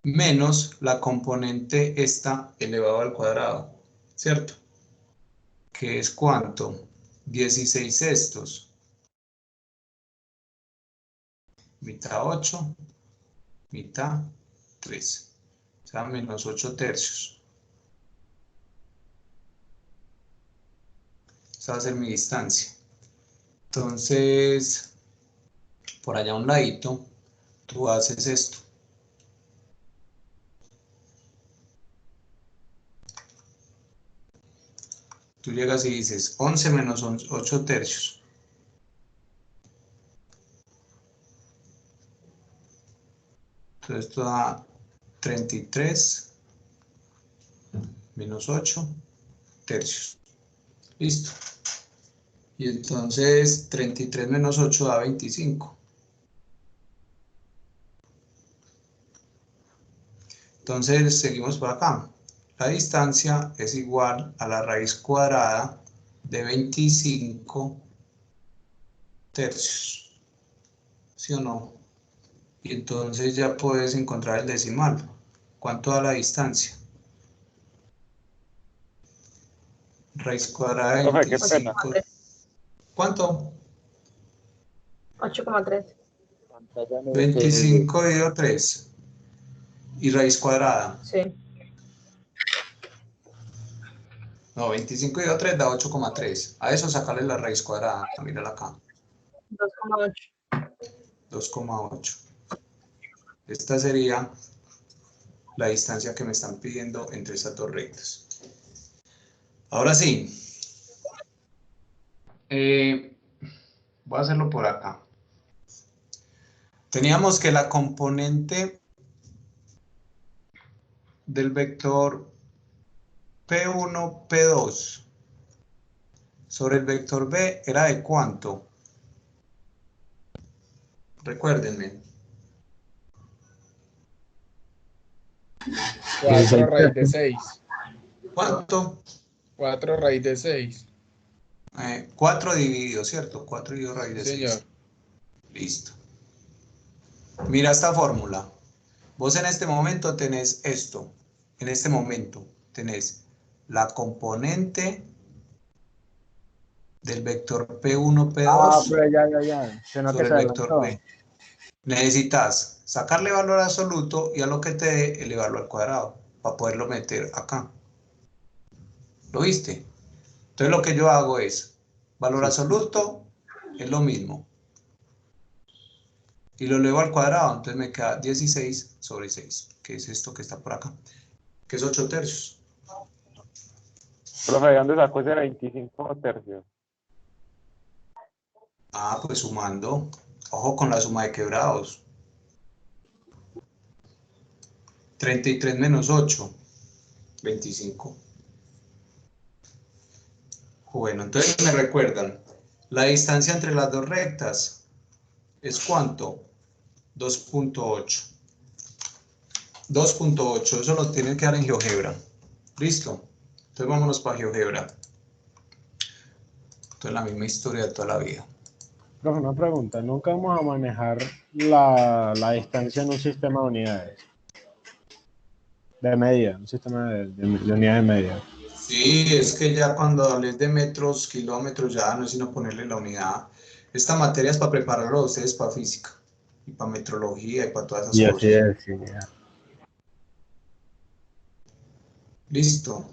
menos la componente esta elevado al cuadrado, ¿cierto? Que es ¿cuánto? 16 sextos. Mitad 8, mitad 3. O sea, menos 8 tercios. Esa va a ser mi distancia. Entonces, por allá a un ladito, tú haces esto. Tú llegas y dices 11 menos 8 tercios. Entonces esto da 33 menos 8 tercios. Listo. Y entonces 33 menos 8 da 25. Entonces seguimos por acá. La distancia es igual a la raíz cuadrada de 25 tercios. ¿Sí o no? Y entonces ya puedes encontrar el decimal. ¿Cuánto da la distancia? Raíz cuadrada de Profe, qué pena. 25. ¿Cuánto? 8,3. 25 dividido 3. ¿Y raíz cuadrada? Sí. No, 25 dividido 3 da 8,3. A eso sacarle la raíz cuadrada. Mírala acá. 2,8. 2,8. Esta sería la distancia que me están pidiendo entre esas dos rectas. Ahora sí. Voy a hacerlo por acá. Teníamos que la componente del vector P1, P2 sobre el vector B era de ¿cuánto? Recuérdenme. 4 raíz de 6. ¿Cuánto? 4 raíz de 6. 4 dividido, ¿cierto? 4 dividido raíz de 6. Señor. Listo. Mira esta fórmula. Vos en este momento tenés esto. En este momento tenés la componente del vector P1, P2 Ah, pero ya. Sino que sobre se el vector adelantó. B. Necesitas sacarle valor absoluto y a lo que te dé elevarlo al cuadrado para poderlo meter acá. ¿Lo viste? Entonces lo que yo hago es valor absoluto es lo mismo. Y lo elevo al cuadrado, entonces me queda 16 sobre 6, que es esto que está por acá, que es 8 tercios. Profe, ¿de dónde sacó ese 25 tercios? Ah, pues sumando. Ojo con la suma de quebrados. 33 menos 8, 25. Bueno, entonces me recuerdan, la distancia entre las dos rectas es ¿cuánto? 2.8. 2.8, eso lo tienen que dar en GeoGebra. ¿Listo? Entonces vámonos para GeoGebra. Entonces la misma historia de toda la vida. Profe, una pregunta. Nunca vamos a manejar la distancia en un sistema de unidades. De medida, un sistema de unidades de medida. Sí, es que ya cuando hables de metros, kilómetros, ya no es sino ponerle la unidad. Esta materia es para prepararlo a ustedes para física, y para metrología, y para todas esas Y cosas. así es, sí, ya. Listo.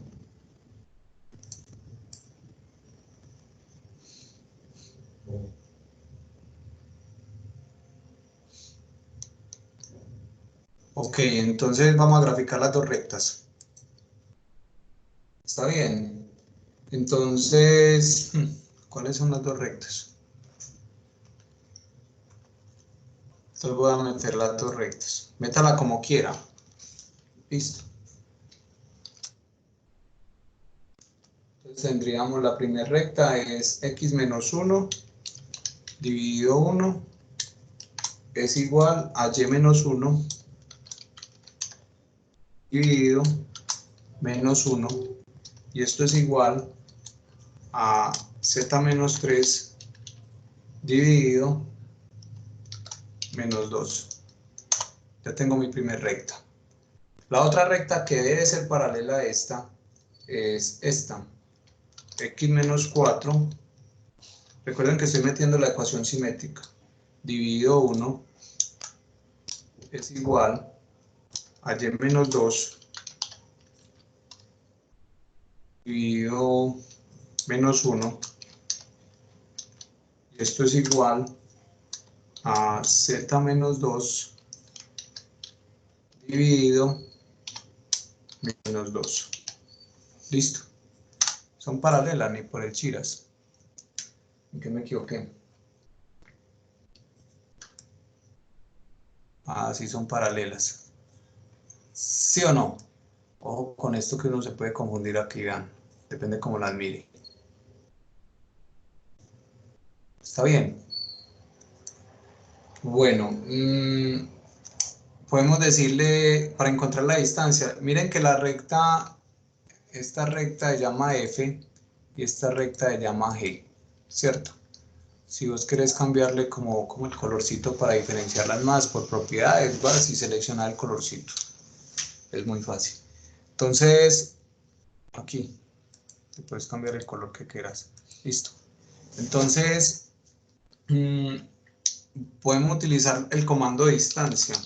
Ok, entonces vamos a graficar las dos rectas. ¿Está bien? Entonces, ¿cuáles son las dos rectas? Entonces voy a meter las dos rectas. Métala como quiera. Listo. Entonces tendríamos la primera recta es x menos 1 dividido 1 es igual a y menos 1 dividido menos 1. Y esto es igual a z menos 3 dividido menos 2. Ya tengo mi primera recta. La otra recta que debe ser paralela a esta es esta. X menos 4. Recuerden que estoy metiendo la ecuación simétrica. Dividido 1 es igual a y menos 2 dividido menos 1. Y esto es igual a z menos 2 dividido menos 2. Listo. Son paralelas, ni por el chiras. ¿En qué me equivoqué? Ah, sí son paralelas. ¿Sí o no? Ojo con esto que uno se puede confundir aquí, vean. Depende cómo las mire. ¿Está bien? Bueno, podemos decirle, para encontrar la distancia, miren que la recta, esta recta se llama F y esta recta se llama G, ¿cierto? Si vos querés cambiarle como el colorcito para diferenciarlas más por propiedades, vas y seleccionar el colorcito. Es muy fácil. Entonces, aquí, te puedes cambiar el color que quieras. Listo. Entonces, podemos utilizar el comando de distancia.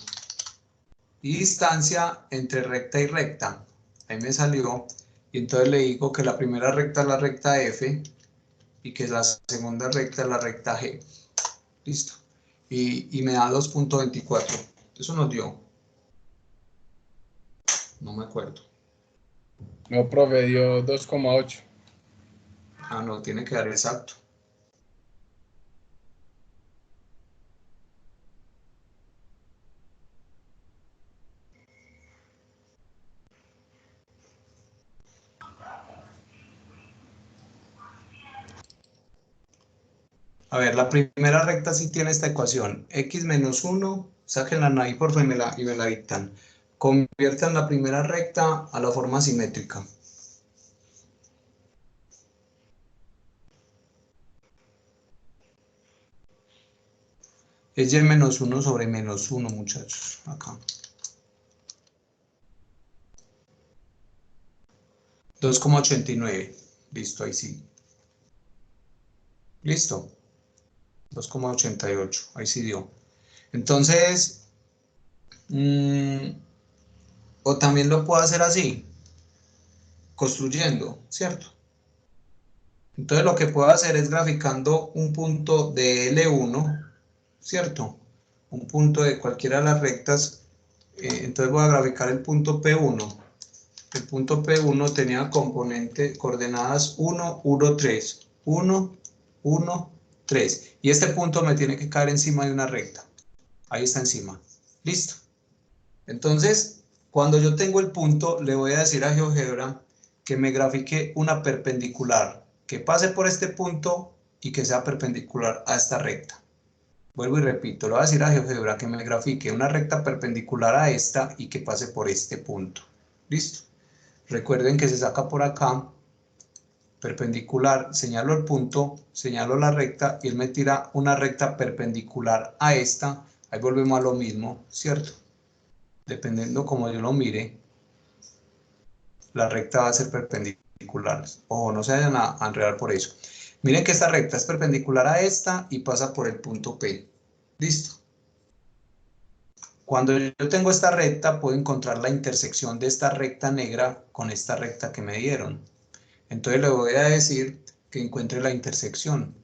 Y distancia entre recta y recta. Ahí me salió. Y entonces le digo que la primera recta es la recta F y que la segunda recta es la recta G. Listo. Y me da 2.24. Eso nos dio. No me acuerdo. No, profe, dio 2,8. Ah, no, tiene que dar exacto. A ver, la primera recta sí tiene esta ecuación. X menos 1, sáquenla ahí por favor y me la dictan. Conviertan la primera recta a la forma simétrica. Es y menos 1 sobre menos 1, muchachos. Acá. 2,89. Listo, ahí sí. Listo. 2,88. Ahí sí dio. Entonces, o también lo puedo hacer así. Construyendo, ¿cierto? Entonces lo que puedo hacer es graficando un punto de L1, ¿cierto? Un punto de cualquiera de las rectas. Entonces voy a graficar el punto P1. El punto P1 tenía componente coordenadas 1, 1, 3. 1, 1, 3. Y este punto me tiene que caer encima de una recta. Ahí está encima. Listo. Entonces, cuando yo tengo el punto, le voy a decir a GeoGebra que me grafique una perpendicular, que pase por este punto y que sea perpendicular a esta recta. Vuelvo y repito, le voy a decir a GeoGebra que me grafique una recta perpendicular a esta y que pase por este punto. ¿Listo? Recuerden que se saca por acá, perpendicular, señalo el punto, señalo la recta y él me tira una recta perpendicular a esta. Ahí volvemos a lo mismo, ¿cierto? Dependiendo como yo lo mire, la recta va a ser perpendicular. Ojo, no se vayan a enredar por eso. Miren que esta recta es perpendicular a esta y pasa por el punto P. ¿Listo? Cuando yo tengo esta recta, puedo encontrar la intersección de esta recta negra con esta recta que me dieron. Entonces le voy a decir que encuentre la intersección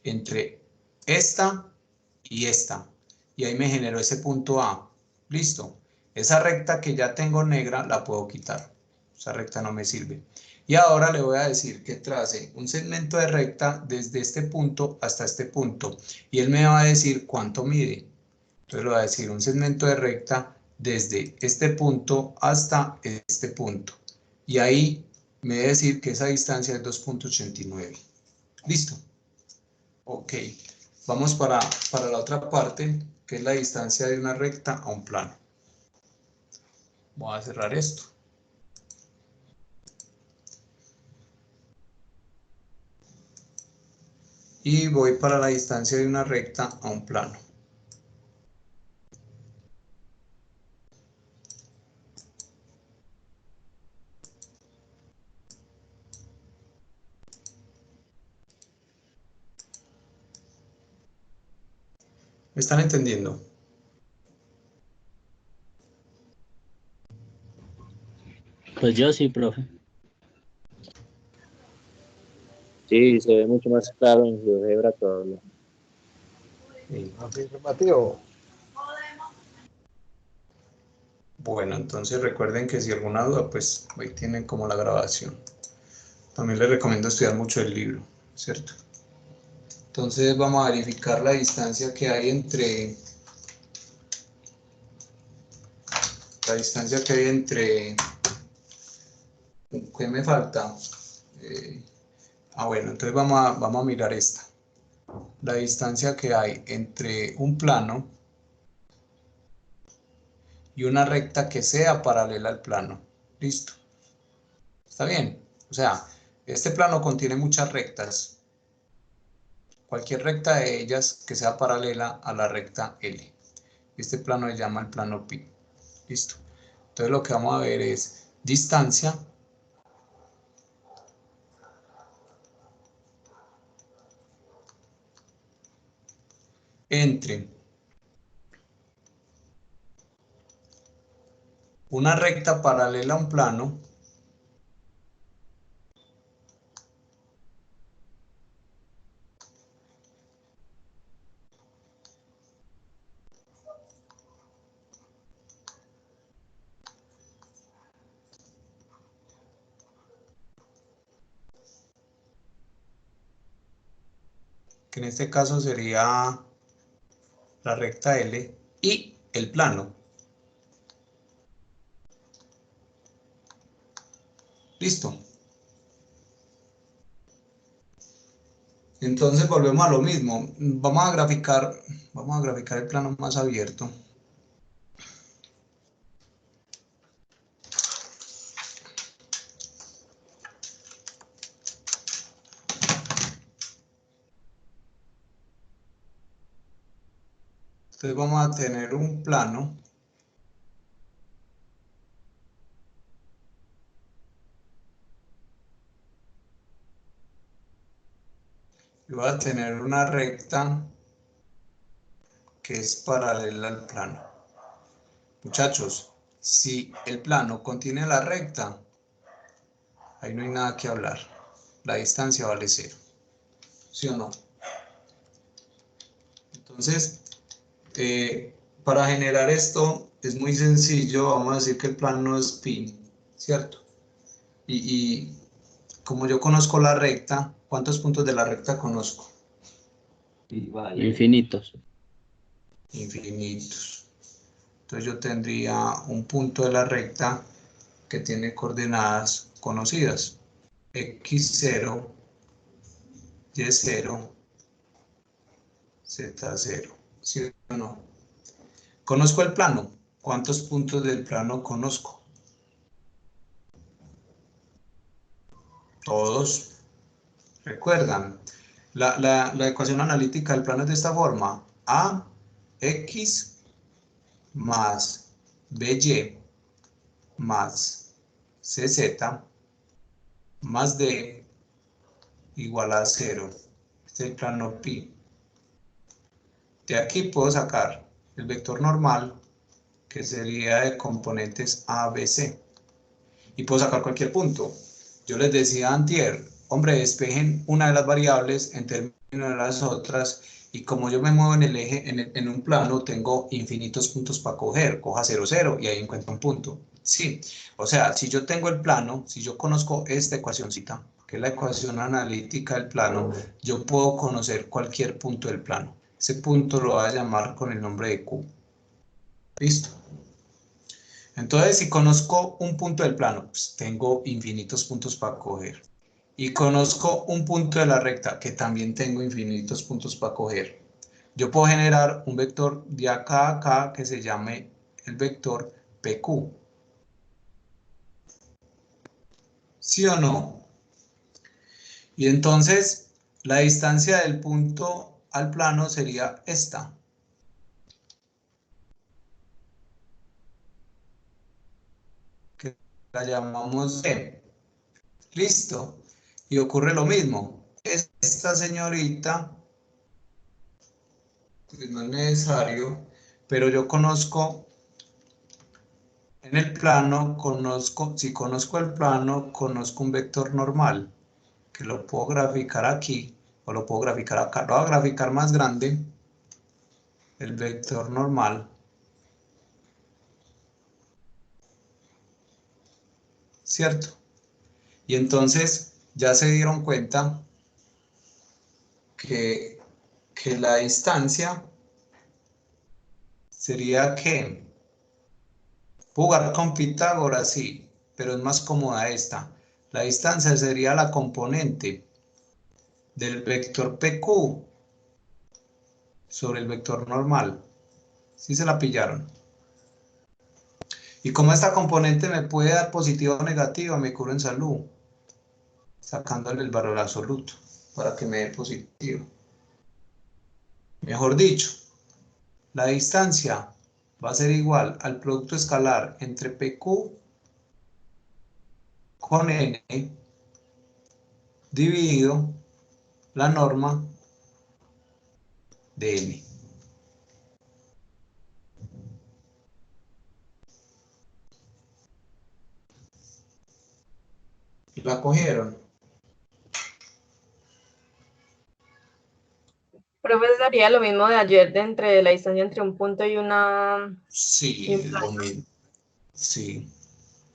entre esta y esta. Y ahí me generó ese punto A. Listo. Esa recta que ya tengo negra la puedo quitar. Esa recta no me sirve. Y ahora le voy a decir que trace un segmento de recta desde este punto hasta este punto. Y él me va a decir cuánto mide. Entonces le voy a decir un segmento de recta desde este punto hasta este punto. Y ahí me debe decir que esa distancia es 2.89. ¿Listo? Ok. Vamos para la otra parte, que es la distancia de una recta a un plano. Voy a cerrar esto. Y voy para la distancia de una recta a un plano. ¿Me están entendiendo? Pues yo sí, profe. Sí, se ve mucho más claro en GeoGebra todavía. Afirmativo. Bueno, entonces recuerden que si alguna duda, pues ahí tienen como la grabación. También les recomiendo estudiar mucho el libro, ¿cierto? Entonces vamos a verificar la distancia que hay entre... ¿Qué me falta? Bueno, entonces vamos a mirar esta. La distancia que hay entre un plano y una recta que sea paralela al plano. Listo. ¿Está bien? O sea, este plano contiene muchas rectas. Cualquier recta de ellas que sea paralela a la recta L. Este plano se llama el plano pi. Listo. Entonces lo que vamos a ver es distancia entre una recta paralela a un plano que en este caso sería la recta L y el plano. Listo. Entonces volvemos a lo mismo. Vamos a graficar el plano más abierto. Entonces vamos a tener un plano y va a tener una recta que es paralela al plano. Muchachos, si el plano contiene la recta, ahí no hay nada que hablar. La distancia vale 0. ¿Sí o no? Entonces, para generar esto es muy sencillo. Vamos a decir que el plano es pi, ¿cierto? Y como yo conozco la recta, ¿cuántos puntos de la recta conozco? Infinitos. Infinitos. Entonces yo tendría un punto de la recta que tiene coordenadas conocidas. X0, Y0, Z0. ¿Sí o no? ¿Conozco el plano? ¿Cuántos puntos del plano conozco? Todos. ¿Recuerdan? La ecuación analítica del plano es de esta forma. AX más BY más CZ más D igual a 0. Este es el plano pi. De aquí puedo sacar el vector normal, que sería de componentes A, B, C. Y puedo sacar cualquier punto. Yo les decía antier, hombre, despejen una de las variables en términos de las otras, y como yo me muevo en el eje, en un plano, tengo infinitos puntos para coger. Coja 0, 0 y ahí encuentro un punto. Sí, o sea, si yo tengo el plano, si yo conozco esta ecuacióncita, que es la ecuación analítica del plano, yo puedo conocer cualquier punto del plano. Ese punto lo voy a llamar con el nombre de Q. ¿Listo? Entonces, si conozco un punto del plano, pues tengo infinitos puntos para coger. Y conozco un punto de la recta, que también tengo infinitos puntos para coger. Yo puedo generar un vector de acá a acá que se llame el vector PQ. ¿Sí o no? Y entonces, la distancia del punto al plano sería esta. Que la llamamos D. Listo. Y ocurre lo mismo. Esta señorita, pues no es necesario, pero yo conozco en el plano, si conozco el plano, conozco un vector normal, que lo puedo graficar aquí, o lo puedo graficar acá. Lo voy a graficar más grande, el vector normal. ¿Cierto? Y entonces ya se dieron cuenta que la distancia sería que jugar con Pitágoras, sí, pero es más cómoda esta. La distancia sería la componente del vector PQ sobre el vector normal. ¿Sí se la pillaron? Y como esta componente me puede dar positiva o negativa, me curo en salud, sacándole el valor absoluto para que me dé positivo. Mejor dicho, la distancia va a ser igual al producto escalar entre PQ con N dividido la norma de N. ¿La cogieron? Profe, daría lo mismo de ayer de entre la distancia entre un punto y una... Sí, es lo mismo. Sí.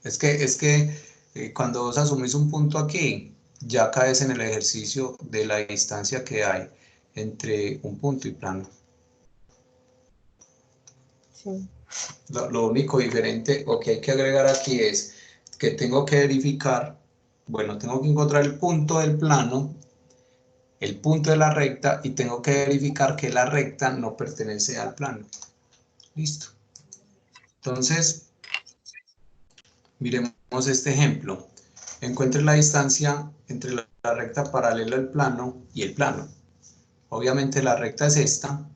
Es que cuando vos asumís un punto aquí, ya caes en el ejercicio de la distancia que hay entre un punto y plano. Sí. Lo único diferente o que hay que agregar aquí es que tengo que verificar, bueno, tengo que encontrar el punto del plano, el punto de la recta y tengo que verificar que la recta no pertenece al plano. Listo. Entonces, miremos este ejemplo. Encuentre la distancia entre la recta paralela al plano y el plano. Obviamente la recta es esta.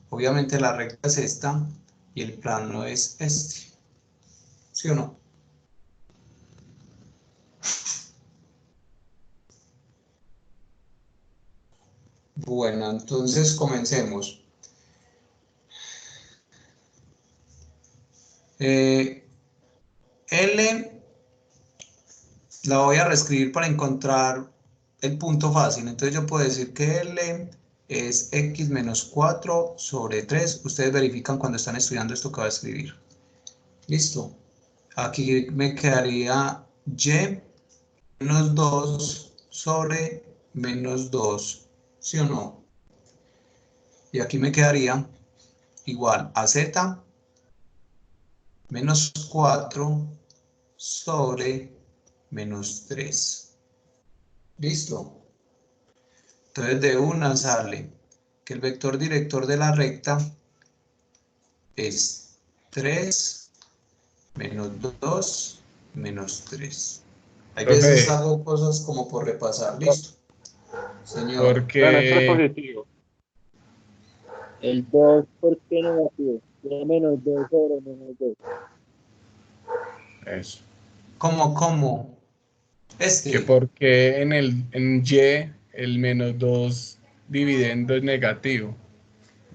Obviamente la recta es esta y el plano es este. ¿Sí o no? Bueno, entonces comencemos. L la voy a reescribir para encontrar el punto fácil. Entonces yo puedo decir que L es x menos 4 sobre 3. Ustedes verifican cuando están estudiando esto que va a escribir. Listo. Aquí me quedaría y menos 2 sobre menos 2. ¿Sí o no? Y aquí me quedaría igual a z menos 4 sobre menos 3. ¿Listo? Entonces de una sale que el vector director de la recta es 3 menos 2 menos 3. Hay veces Profe, hago cosas como por repasar. Listo. Señor. Bueno, esto es porque positivo. El 2, ¿por qué negativo? De menos 2 sobre menos 2. eso. ¿Cómo? Que porque en Y el menos 2 dividendo es negativo.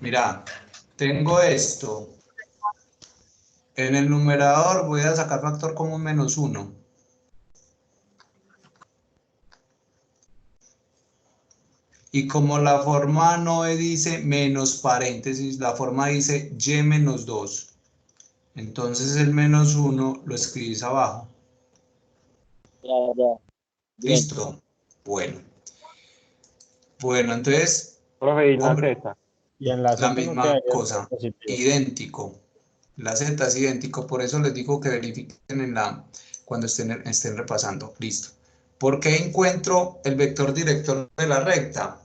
Mira, tengo esto. En el numerador voy a sacar factor común menos 1. Y como la forma no dice menos paréntesis, la forma dice y menos 2. Entonces el menos 1 lo escribís abajo. Ya. Bien. Listo. Bueno. Bueno, entonces, Profe, y la hombre, Z. Y en la la Z no misma quedaría cosa. positivo. Idéntico. La Z es idéntico, por eso les digo que verifiquen cuando estén repasando. Listo. ¿Por qué encuentro el vector director de la recta?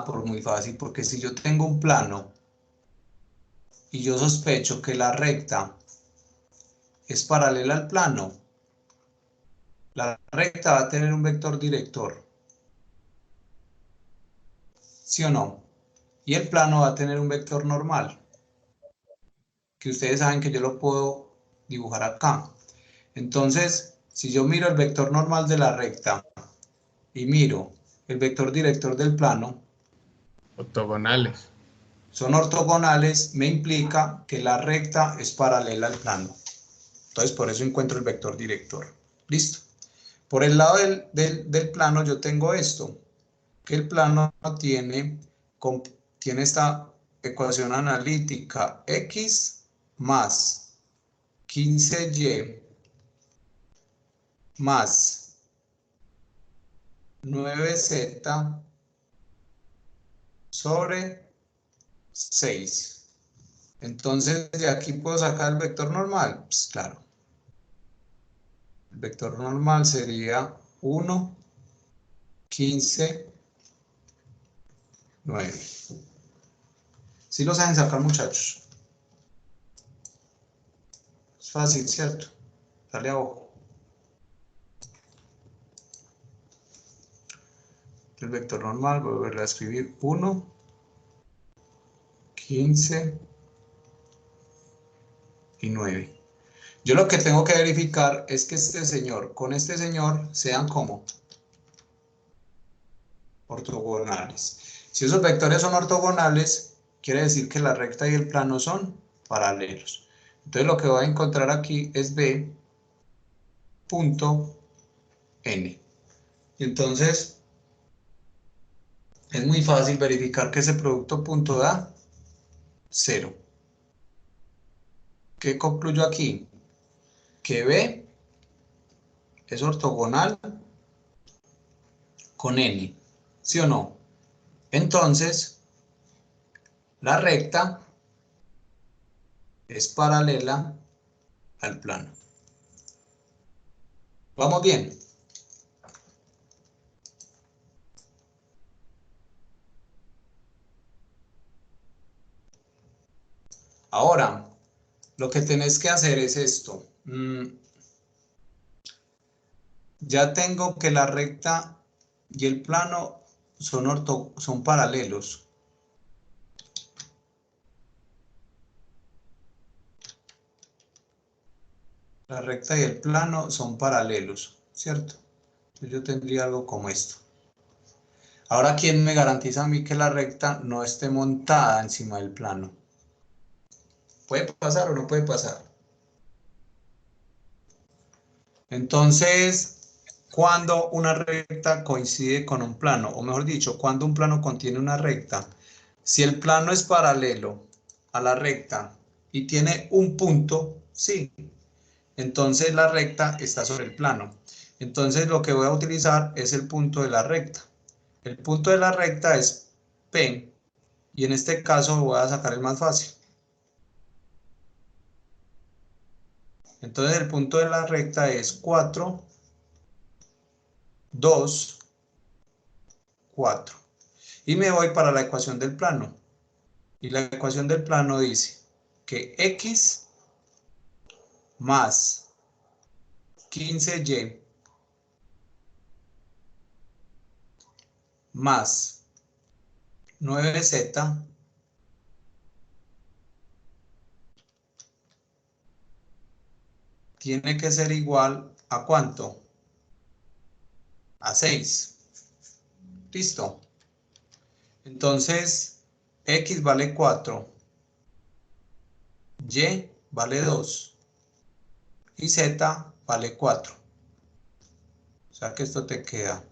Por muy fácil, porque si yo tengo un plano y yo sospecho que la recta es paralela al plano, la recta va a tener un vector director. ¿Sí o no? Y el plano va a tener un vector normal, que ustedes saben que yo lo puedo dibujar acá. Entonces, si yo miro el vector normal de la recta y miro el vector director del plano, Ortogonales. son ortogonales, me implica que la recta es paralela al plano. Entonces, por eso encuentro el vector director. Listo. Por el lado del plano yo tengo esto, que el plano tiene esta ecuación analítica x más 15y más 9z sobre 6. Entonces, ¿de aquí puedo sacar el vector normal? Pues claro. El vector normal sería 1, 15, 9. ¿Sí lo saben sacar, muchachos? Es fácil, ¿cierto? Dale a ojo. El vector normal, voy a volver a escribir 1, 15 y 9. Yo lo que tengo que verificar es que este señor con este señor sean como ortogonales. Si esos vectores son ortogonales, quiere decir que la recta y el plano son paralelos. Entonces lo que voy a encontrar aquí es B punto N. Y entonces es muy fácil verificar que ese producto punto da 0. ¿Qué concluyo aquí? Que B es ortogonal con N, ¿sí o no? Entonces, la recta es paralela al plano. ¿Vamos bien? Ahora, lo que tenés que hacer es esto. Ya tengo que la recta y el plano son paralelos. La recta y el plano son paralelos, ¿cierto? Entonces yo tendría algo como esto. Ahora, ¿quién me garantiza a mí que la recta no esté montada encima del plano? ¿Puede pasar o no puede pasar? Entonces, cuando una recta coincide con un plano, o mejor dicho, cuando un plano contiene una recta, si el plano es paralelo a la recta y tiene un punto, sí, entonces la recta está sobre el plano. Entonces lo que voy a utilizar es el punto de la recta. El punto de la recta es P, y en este caso voy a sacar el más fácil. Entonces el punto de la recta es 4, 2, 4. Y me voy para la ecuación del plano. Y la ecuación del plano dice que X más 15Y más 9Z tiene que ser igual a ¿cuánto? A 6. ¿Listo? Entonces, X vale 4, Y vale 2 y Z vale 4. O sea que esto te queda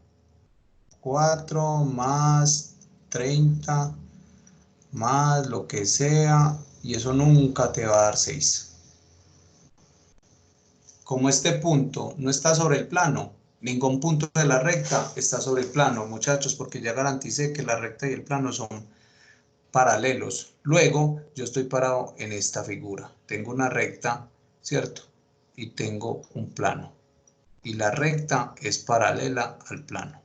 4 más 30 más lo que sea, y eso nunca te va a dar 6. Como este punto no está sobre el plano, ningún punto de la recta está sobre el plano, muchachos, porque ya garanticé que la recta y el plano son paralelos. Luego, yo estoy parado en esta figura. Tengo una recta, ¿cierto? Y tengo un plano. Y la recta es paralela al plano.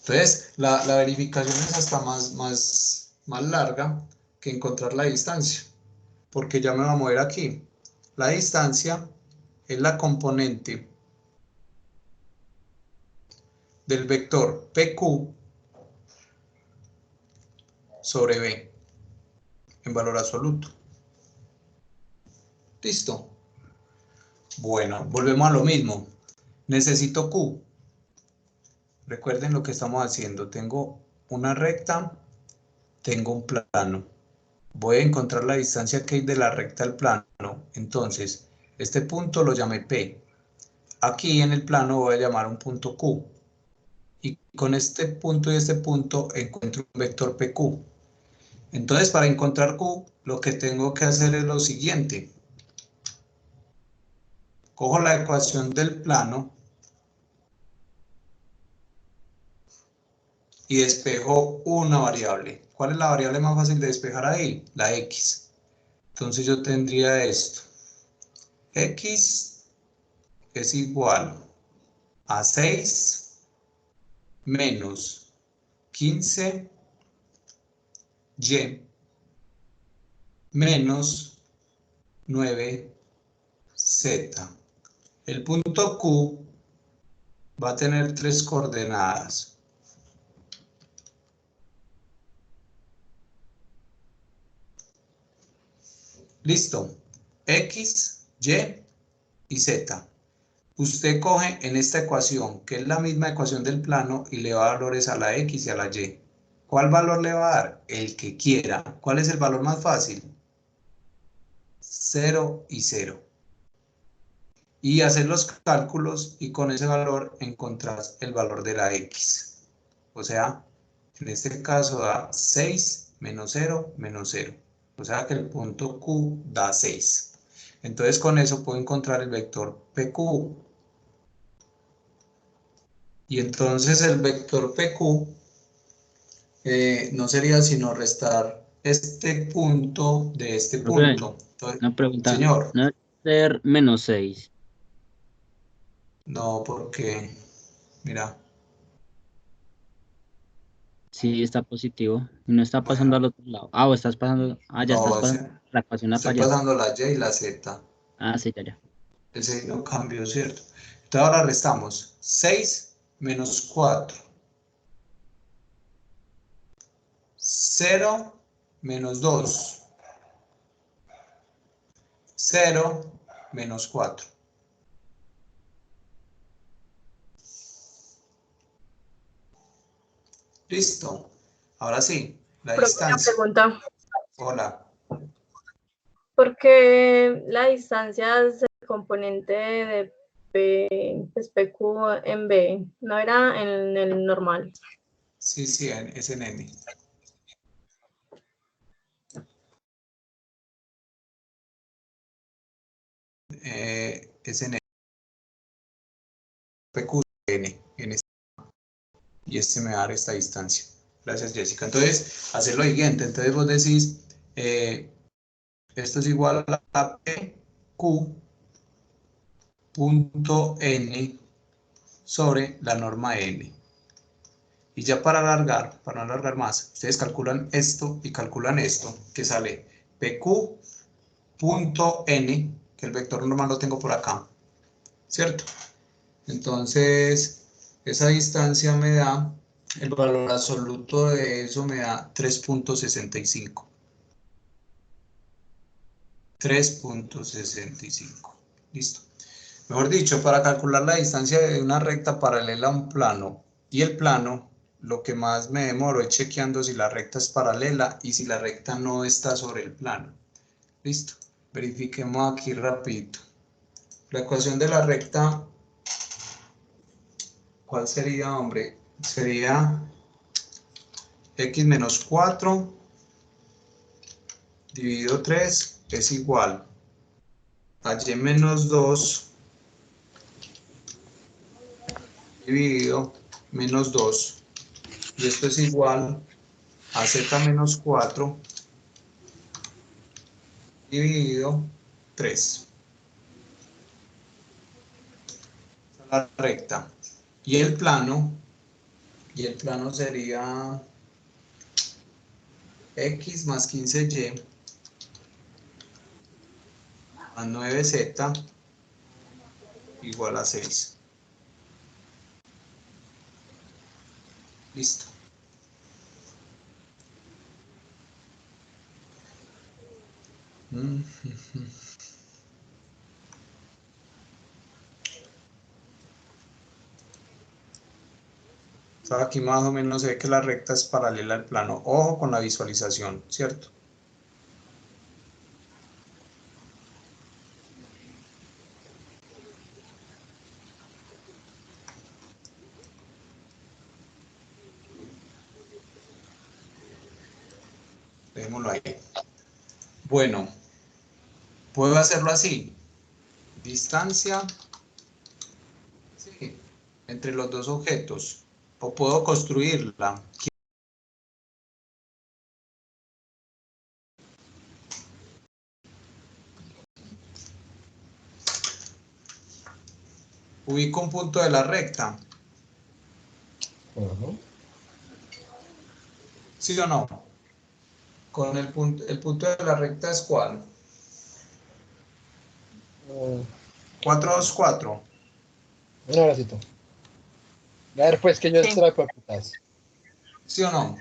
Entonces, la verificación es hasta más larga que encontrar la distancia, porque ya me va a mover aquí. La distancia es la componente del vector PQ sobre B en valor absoluto. ¿Listo? Bueno, volvemos a lo mismo. Necesito Q. Recuerden lo que estamos haciendo. Tengo una recta, tengo un plano. Voy a encontrar la distancia que hay de la recta al plano. Entonces, este punto lo llamé P. Aquí en el plano voy a llamar un punto Q. Y con este punto y este punto encuentro un vector PQ. Entonces, para encontrar Q, lo que tengo que hacer es lo siguiente. Cojo la ecuación del plano y despejo una variable. ¿Cuál es la variable más fácil de despejar ahí? La X. Entonces yo tendría esto. X es igual a 6 menos 15Y menos 9z. El punto Q va a tener 3 coordenadas. Listo. X, Y y Z. Usted coge en esta ecuación, que es la misma ecuación del plano, y le va a dar valores a la X y a la Y. ¿Cuál valor le va a dar? El que quiera. ¿Cuál es el valor más fácil? 0 y 0. Y hacer los cálculos y con ese valor encontrás el valor de la X. O sea, en este caso da 6 menos 0 menos 0. O sea que el punto Q da 6. Entonces con eso puedo encontrar el vector PQ. Y entonces el vector PQ no sería sino restar este punto de este Profe, punto. Entonces, una pregunta. señor. ¿No debe ser menos 6? No, porque, mira. Sí, está positivo. Y no está pasando al otro lado. Ah, o estás pasando. Ah, ya estás No, pasando la ecuación para estoy allá. pasando la Y y la Z. Ah, sí, ya, ya. El signo cambió, ¿cierto? Entonces ahora restamos 6 menos 4. 0 menos 2. 0 menos 4. Listo. Ahora sí, la Profe, una distancia. pregunta. Hola. ¿Por qué la distancia es el componente de P, pues PQ en B? ¿No era en el normal? Sí, sí, es en N. Es en N. PQ N. Y este me va a dar esta distancia. Gracias, Jessica. Entonces, hacer lo siguiente. Entonces vos decís, esto es igual a PQ punto N sobre la norma N. Y ya para alargar, para no alargar más, ustedes calculan esto y calculan esto, que sale PQ punto N, que el vector normal lo tengo por acá, ¿cierto? Entonces, esa distancia me da, el valor absoluto de eso me da 3.65. 3.65. Listo. Mejor dicho, para calcular la distancia de una recta paralela a un plano y el plano, lo que más me demoro es chequeando si la recta es paralela y si la recta no está sobre el plano. Listo. Verifiquemos aquí rapidito. La ecuación de la recta, ¿cuál sería, hombre? Sería x menos 4 dividido 3 es igual a y menos 2 dividido menos 2. Y esto es igual a z menos 4 dividido 3. La recta. Y el plano sería x más 15y más 9z igual a 6. Listo. Aquí más o menos se ve que la recta es paralela al plano. Ojo con la visualización, ¿cierto? Dejémoslo ahí. Bueno, puedo hacerlo así. Distancia, sí, entre los dos objetos. O puedo construirla. Ubico un punto de la recta. ¿Sí o no? Con el punto de la recta es ¿cuál? 4, 2, 4. Un abracito. A ver, pues que yo extraigo putas. ¿Sí o no?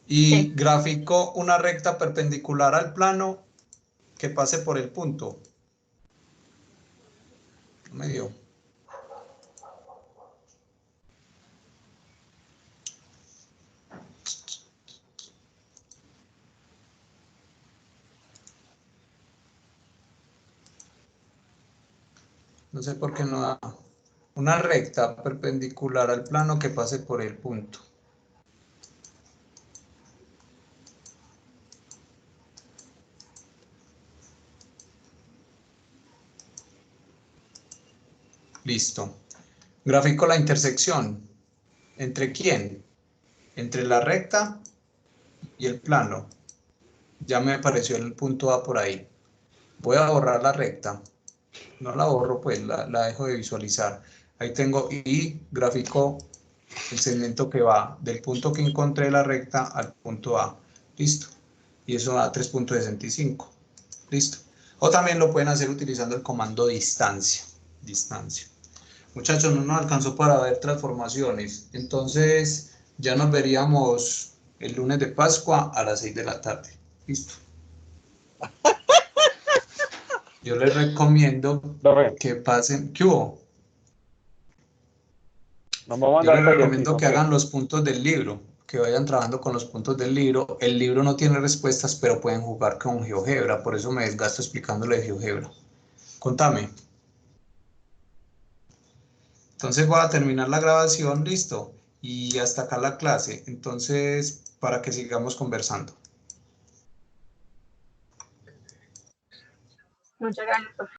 Y grafico una recta perpendicular al plano que pase por el punto. No me dio. No sé por qué no da. Una recta perpendicular al plano que pase por el punto. Listo. Grafico la intersección. ¿Entre quién? Entre la recta y el plano. Ya me apareció el punto A por ahí. Voy a borrar la recta. No la borro, pues la dejo de visualizar. Ahí tengo y gráfico el segmento que va del punto que encontré la recta al punto A. Listo. Y eso da 3.65. Listo. O también lo pueden hacer utilizando el comando distancia. Distancia. Muchachos, no nos alcanzó para ver transformaciones. Entonces, ya nos veríamos el lunes de Pascua a las 6 de la tarde. Listo. Yo les recomiendo que pasen. ¿Qué hubo? Yo les recomiendo que hagan los puntos del libro, que vayan trabajando con los puntos del libro. El libro no tiene respuestas, pero pueden jugar con GeoGebra, por eso me desgasto explicándole GeoGebra. Contame. Entonces voy a terminar la grabación, listo, y hasta acá la clase, entonces para que sigamos conversando. Muchas gracias.